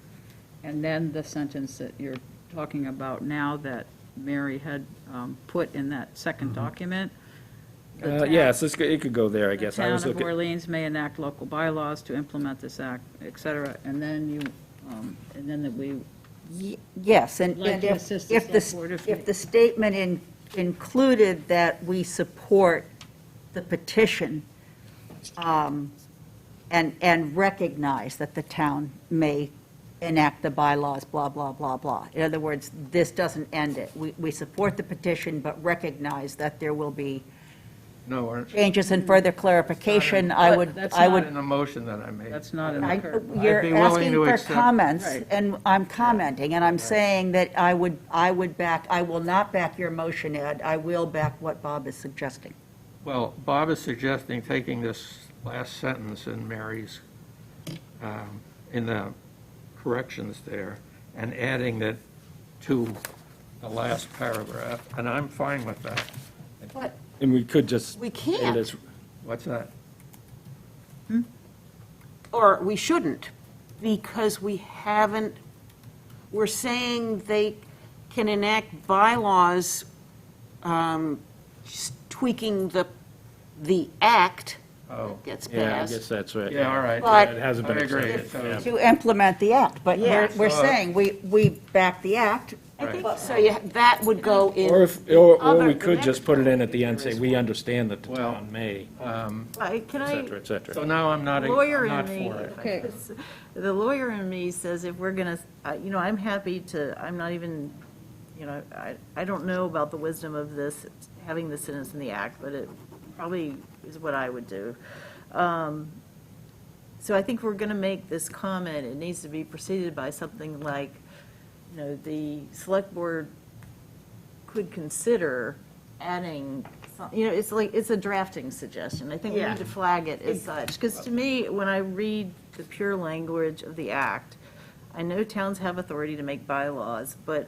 And then the sentence that you're talking about now that Mary had put in that second document. The town- Yes, it could go there, I guess. I was The town of looking. Orleans may enact local bylaws to implement this act, et cetera, and then you, and then that we, Yes, and Like and to if assist the if select board if if we- the statement included that we support the petition and recognize that the town may enact the bylaws, blah, blah, blah, blah. In other words, this doesn't end it. We support the petition, but recognize that there will be No, we're changes and further clarification. But I would, that's I not would not in the motion that I made. that's not in the I- current. You're I'd be willing asking to for accept- comments, Right. and I'm commenting, and I'm saying that I will not back your motion, Ed. I will back what Bob is suggesting. Well, Bob is suggesting taking this last sentence in Mary's, in the corrections there, and adding it to the last paragraph, and I'm fine with that. But And we could just. we say it can't. as- What's that? Or we shouldn't, because we're saying they can enact bylaws, just tweaking the act Oh, that gets Yeah, I passed. guess that's right. yeah, all right. But- It hasn't been I agree. accepted. So- To implement the act, but Yeah. we're saying we back the act. I think so, that would go in. Or if, in or other- we the could next just put it in one. at the end, say, we understand that the Well, town may, Can et cetera, I, et cetera. So now I'm not lawyer I'm not in me, for it. Okay. the lawyer in me says if we're going to, I'm happy to, I'm not even, I don't know about the wisdom of this, having the sentence in the act, but it probably is what I would do. So I think we're going to make this comment, it needs to be preceded by something like, the select board could consider adding, it's like, it's a drafting suggestion. I think we Yeah. need to flag it as such. Because to me, when I read the pure language of the act, I know towns have authority to make bylaws, but,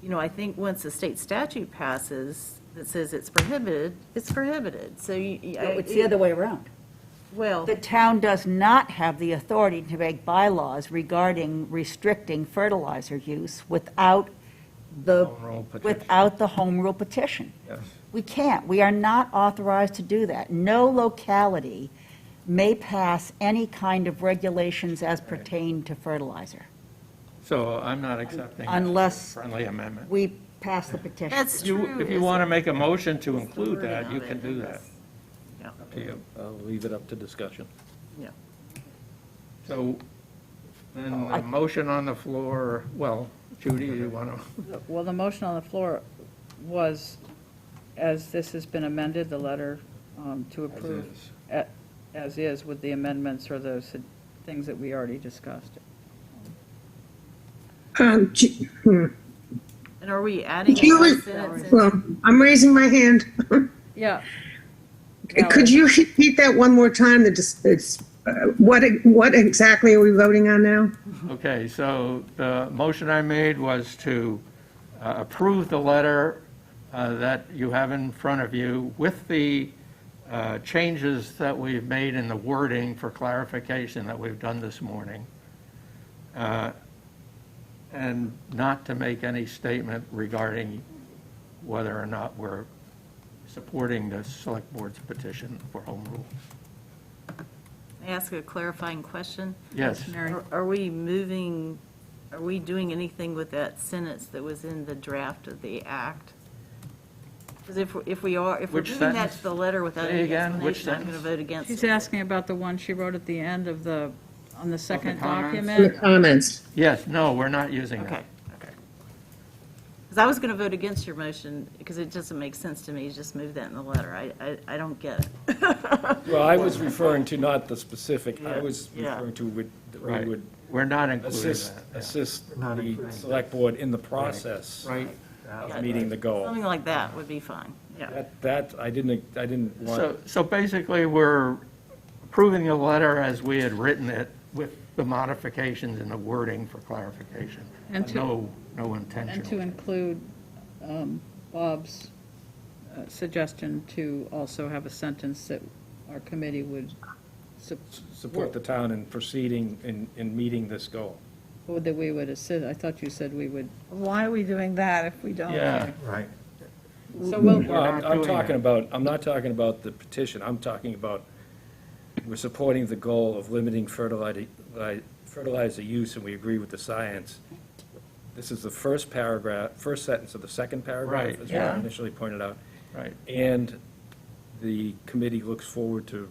I think once a state statute passes that says it's prohibited, it's prohibited. So It's the other way around. Well, The town does not have the authority to make bylaws regarding restricting fertilizer use without the, Home rule petition. without the home rule petition. Yes. We can't. We are not authorized to do that. No locality may pass any kind of regulations as pertain to fertilizer. So I'm not accepting a Unless friendly amendment. we pass the petition. that's You- true. If you is want to it? make a motion to What's the include wording that, you on can it? do that. Yeah. Up to you. I'll leave it up to discussion. Yeah. So then the motion on the floor, well, Judy, you want to? Well, the motion on the floor was, as this has been amended, the letter to approve as is with the amendments or those things that we already discussed. And are we adding Do you- a sentence? Well, I'm raising my hand. Yeah. Could you repeat that one more time? It's what exactly are we voting on now? Okay, so the motion I made was to approve the letter that you have in front of you with the changes that we've made in the wording for clarification that we've done this morning, and not to make any statement regarding whether or not we're supporting the Select Board's petition for home rule. May I ask a clarifying question? Yes. Mary? Are we doing anything with that sentence that was in the draft of the act? Because if we're Which doing that sentence? to the letter without Say any again, which explanation, I'm going to sentence? vote against She's it. asking about the one she wrote at the end of on the second comments? In the document. comments. Yes, no, we're not using that. Okay. Because I was going to vote against your motion, because it doesn't make sense to me, to just move that in the letter. I don't get it. Well, I was referring to not the specific, I was Yeah. referring to that we Right. would We're not including assist, that. yeah. assist Not the including. select board in the process Right. of meeting the goal. Something like that would be fine, yeah. That, I didn't want, So basically, we're approving the letter as we had written it with the modifications in the wording for clarification. And to- No And to intentional. include Bob's suggestion to also have a sentence that our committee would support the town in proceeding in meeting this goal. or that we would assist. I thought you said we would. Why are we doing that if we don't? Yeah, Right. So we'll, Well, not I'm doing talking that. about, I'm not talking about the petition, I'm talking about, we're supporting the goal of limiting fertilizer use, and we agree with the science. This is the first paragraph, first sentence of the second paragraph, Right, as yeah. I initially pointed out. right. And the committee looks forward to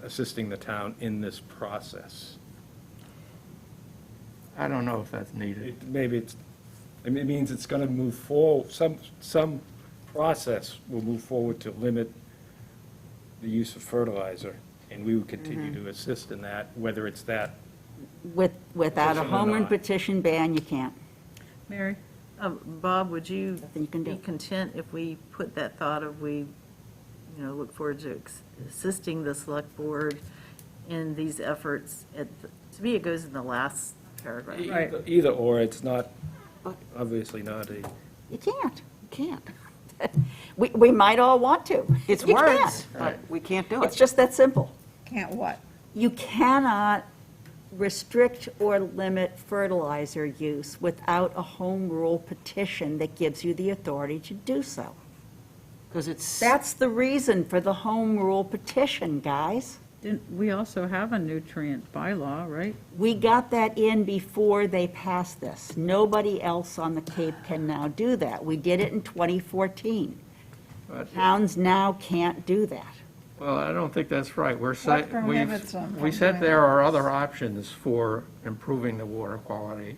assisting the town in this process. I don't know if that's needed. It means it's going to move forward, some process will move forward to limit the use of fertilizer, and we would continue to assist in that, whether it's that. Without a Petition or home rule not. petition ban, you can't. Mary? Bob, would you Nothing you can be do. content if we put that thought of look forward to assisting the select board in these efforts? To me, it goes in the last paragraph. Right. Either or, it's not, obviously not a, You can't, you can't. We might all want to. It's You can't. words, but we can't do It's it. just that simple. Can't what? You cannot restrict or limit fertilizer use without a home rule petition that gives you the authority to do so. Because it's, That's the reason for the home rule petition, guys. We also have a nutrient bylaw, right? We got that in before they passed this. Nobody else on the Cape can now do that. We did it in 2014. But- Towns now can't do that. Well, I don't think that's right. What prohibits them We from said doing there that? are other options for improving the water quality,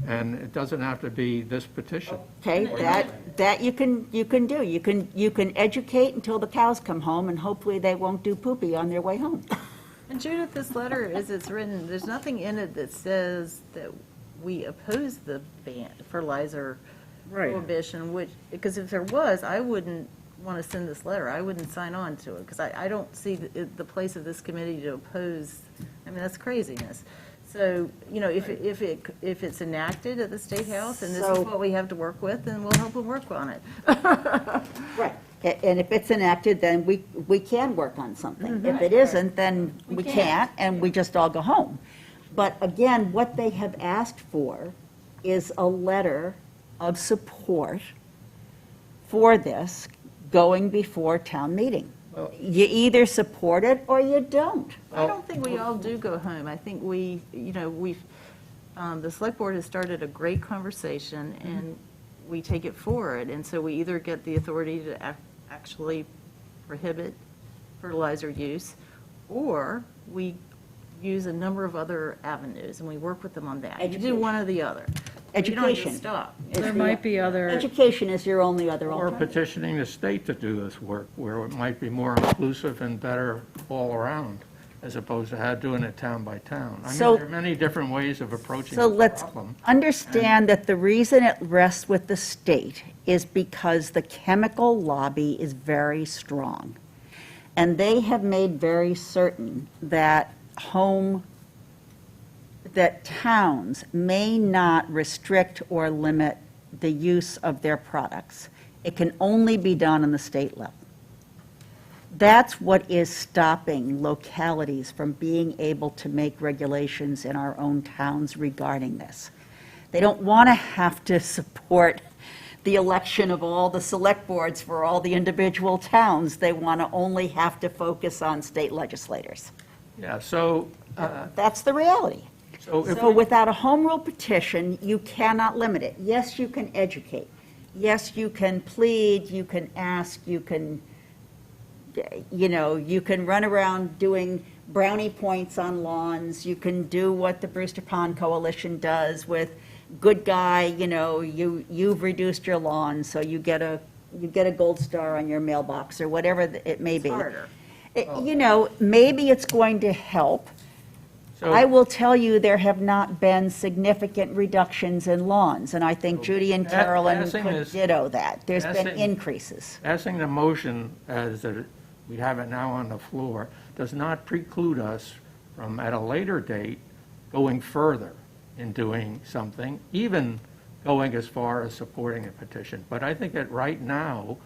and it doesn't have to be this petition. Okay, that you can do. You can educate until the cows come home, and hopefully they won't do poopy on their way home. And Judith, this letter, as it's written, there's nothing in it that says that we oppose the fertilizer Right. prohibition, because if there was, I wouldn't want to send this letter. I wouldn't sign on to it, because I don't see the place of this committee to oppose. I mean, that's craziness. So, if it's enacted at the State House, and this is So- what we have to work with, then we'll help them work on it. Right. And if it's enacted, then we can work on something. If it isn't, then we can't, and we just all go home. But again, what they have asked for is a letter of support for this going before town meeting. You either support it or you don't. I don't think we all do go home. I think the select board has started a great conversation, and we take it forward. And so we either get the authority to actually prohibit fertilizer use, or we use a number of other avenues, and we work with them on that. You do Education. one or the other. You don't Education. just stop. There might be other, Education is your only other Or alternative. petitioning the state to do this work, where it might be more inclusive and better all around, as opposed to doing it town by town. I mean, So- there are many different ways of approaching So the let's problem. understand that the reason it rests with the state is because the chemical lobby is very strong. And they have made very certain that that towns may not restrict or limit the use of their products. It can only be done on the state level. That's what is stopping localities from being able to make regulations in our own towns regarding this. They don't want to have to support the election of all the select boards for all the individual towns. They want to only have to focus on state legislators. Yeah, so, That's the reality. so if So we, without a home rule petition, you cannot limit it. Yes, you can educate. Yes, you can plead, you can ask, you can, you can run around doing brownie points on lawns. You can do what the Brewster Pond Coalition does with good guy, you've reduced your lawn, so you get a gold star on your mailbox, or whatever it may be. Harder. Maybe it's going to help. so. I will tell you, there have not been significant reductions in lawns, and I think Judy and Carolyn Passing could is- ditto that. There's been passing- increases. Passing the motion as we have it now on the floor does not preclude us from, at a later date, going further in doing something, even going as far as supporting a petition. But I think that right now,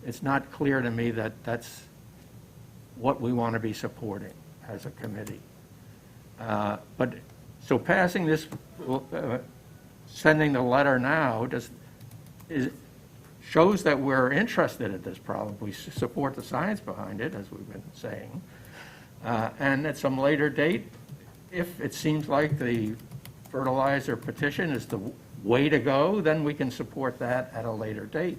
it's not clear to me that that's what we want to be supporting as a committee. But, so passing this, sending the letter now shows that we're interested in this problem. We support the science behind it, as we've been saying. And at some later date, if it seems like the fertilizer petition is the way to go, then we can support that at a later date.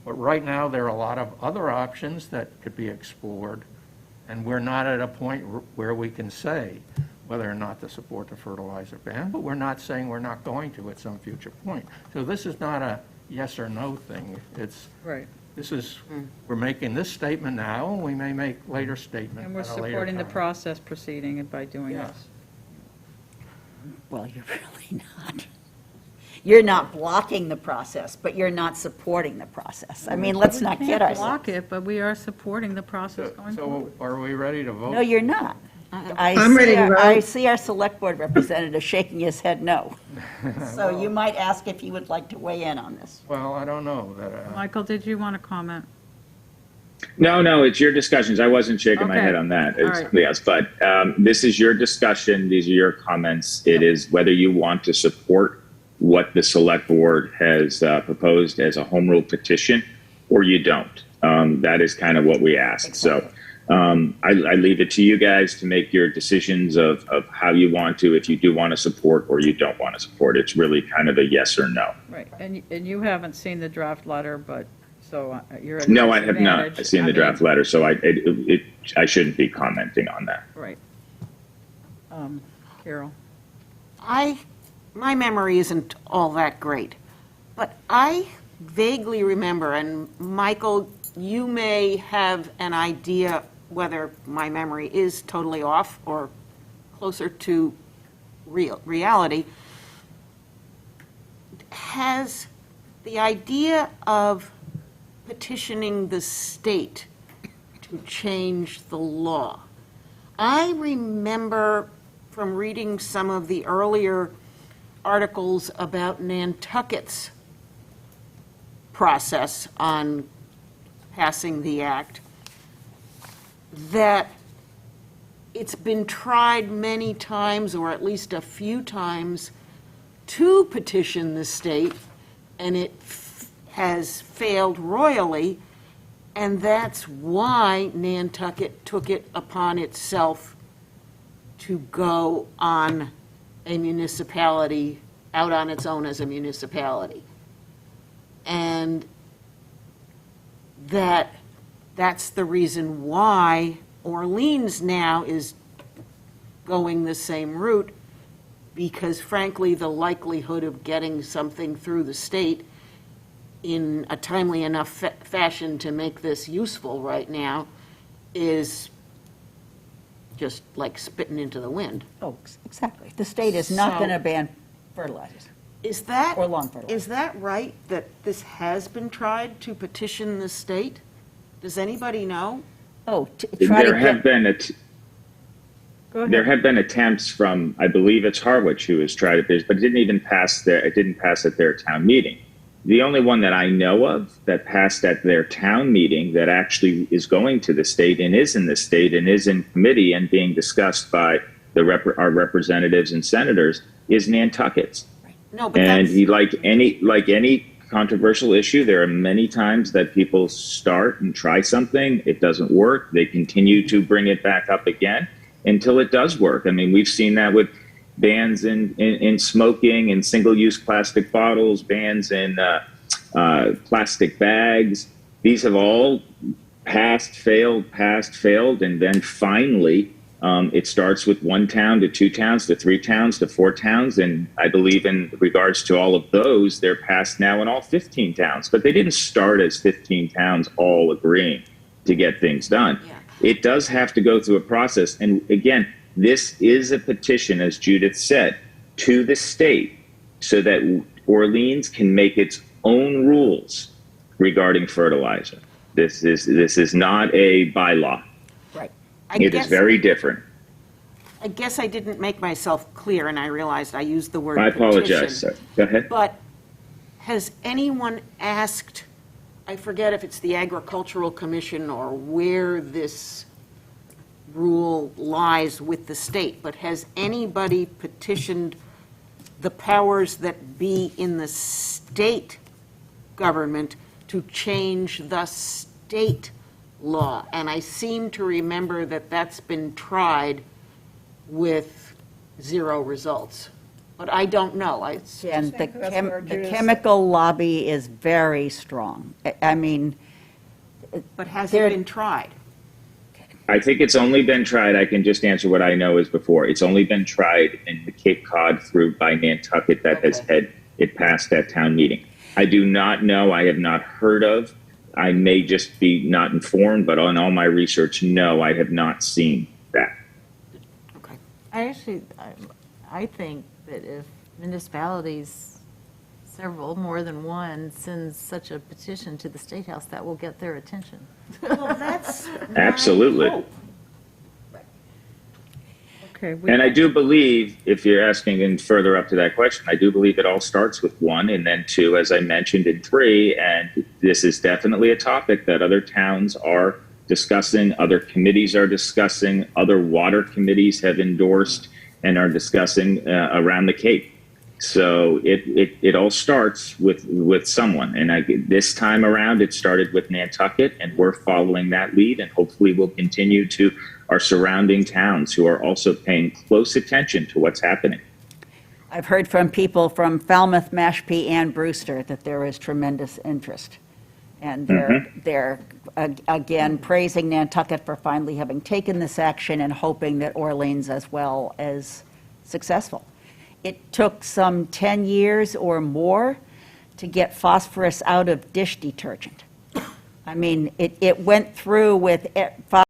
But right now, there are a lot of other options that could be explored, and we're not at a point where we can say whether or not to support the fertilizer ban, but we're not saying we're not going to at some future point. So this is not a yes or no thing. Right. We're making this statement now, and we may make later statements And we're at a later supporting the time. process proceeding by doing Yeah. this. Well, you're really not. You're not blocking the process, but you're not supporting the process. I mean, let's not We kid can't ourselves. block it, but we are supporting the process going forward. So are we ready to vote? No, you're not. I'm ready to vote. I see our select board representative shaking his head no. So you might ask if he would like to weigh in on this. Well, I don't know. That, Michael, did you want to comment? No, it's your discussions. I wasn't shaking my Okay. head on that. All It's, right. yes, but this is your discussion. These are your comments. It is whether you want to support what the select board has proposed as a home rule petition or you don't. That is kind of what we asked. So I leave it to you guys to make your decisions of how you want to, if you do want to support or you don't want to support. It's really kind of a yes or no. Right, and you haven't seen the draft letter, but, so you're at a No, I have not. disadvantage. I've seen the draft letter, so I shouldn't be commenting on that. Right. Carol? My memory isn't all that great, but I vaguely remember, and Michael, you may have an idea whether my memory is totally off or closer to reality. Has the idea of petitioning the state to change the law, I remember from reading some of the earlier articles about Nantucket's process on passing the act, that it's been tried many times, or at least a few times, to petition the state, and it has failed royally, and that's why Nantucket took it upon itself to go on a municipality, out on its own as a municipality. And that's the reason why Orleans now is going the same route, because frankly, the likelihood of getting something through the state in a timely enough fashion to make this useful right now is just like spitting into the wind. Oh, exactly. The state is not So- going to ban fertilizers. Is that, Or lawn fertilizer. is that right, that this has been tried to petition the state? Does anybody know? Oh, try to There have get, been, Go ahead. there have been attempts from, I believe it's Harwich who has tried it, but it didn't pass at their town meeting. The only one that I know of that passed at their town meeting that actually is going to the state and is in the state and is in committee and being discussed by our representatives and senators is Nantucket's. No, but And that's, like any controversial issue, there are many times that people start and try something, it doesn't work, they continue to bring it back up again until it does work. I mean, we've seen that with bans in smoking and single-use plastic bottles, bans in plastic bags. These have all passed, failed, and then finally it starts with 1 town to 2 towns to 3 towns to 4 towns. And I believe in regards to all of those, they're passed now in all 15 towns. But they didn't start as 15 towns all agreeing to get things done. Yeah. It does have to go through a process. And again, this is a petition, as Judith said, to the state so that Orleans can make its own rules regarding fertilizer. This is not a bylaw. right. I It is guess, very different. I guess I didn't make myself clear, and I realized I used the word I petition. apologize, sir. Go ahead. But has anyone asked, I forget if it's the Agricultural Commission or where this rule lies with the state, but has anybody petitioned the powers that be in the state government to change the state law? And I seem to remember that that's been tried with 0 results. But I don't know. And the think that's where the Judith- chemical lobby is very strong. I mean, But has There- it been tried? I think it's only been tried. I can just answer what I know is before. It's only been tried in the Cape Cod through by Nantucket that has had it passed at town meeting. I do not know. I have not heard of. I may just be not informed, but on all my research, no, I have not seen that. Okay. I think that if municipalities, several, more than one, sends such a petition to the State House, that will get their attention. Well, that's my Absolutely. hope. Okay, And I do believe, if you're asking and further up to that question, I do believe it all starts with 1 and then 2, as I mentioned, and 3. And this is definitely a topic that other towns are discussing, other committees are discussing, other water committees have endorsed and are discussing around the Cape. So it all starts with someone. And this time around, it started with Nantucket, and we're following that lead, and hopefully we'll continue to our surrounding towns who are also paying close attention to what's happening. I've heard from people from Falmouth, Mashpee, and Brewster that there is tremendous interest. And they're again, praising Nantucket for finally having taken this action and hoping that Orleans as well is successful. It took some 10 years or more to get phosphorus out of dish detergent. I mean, it went through with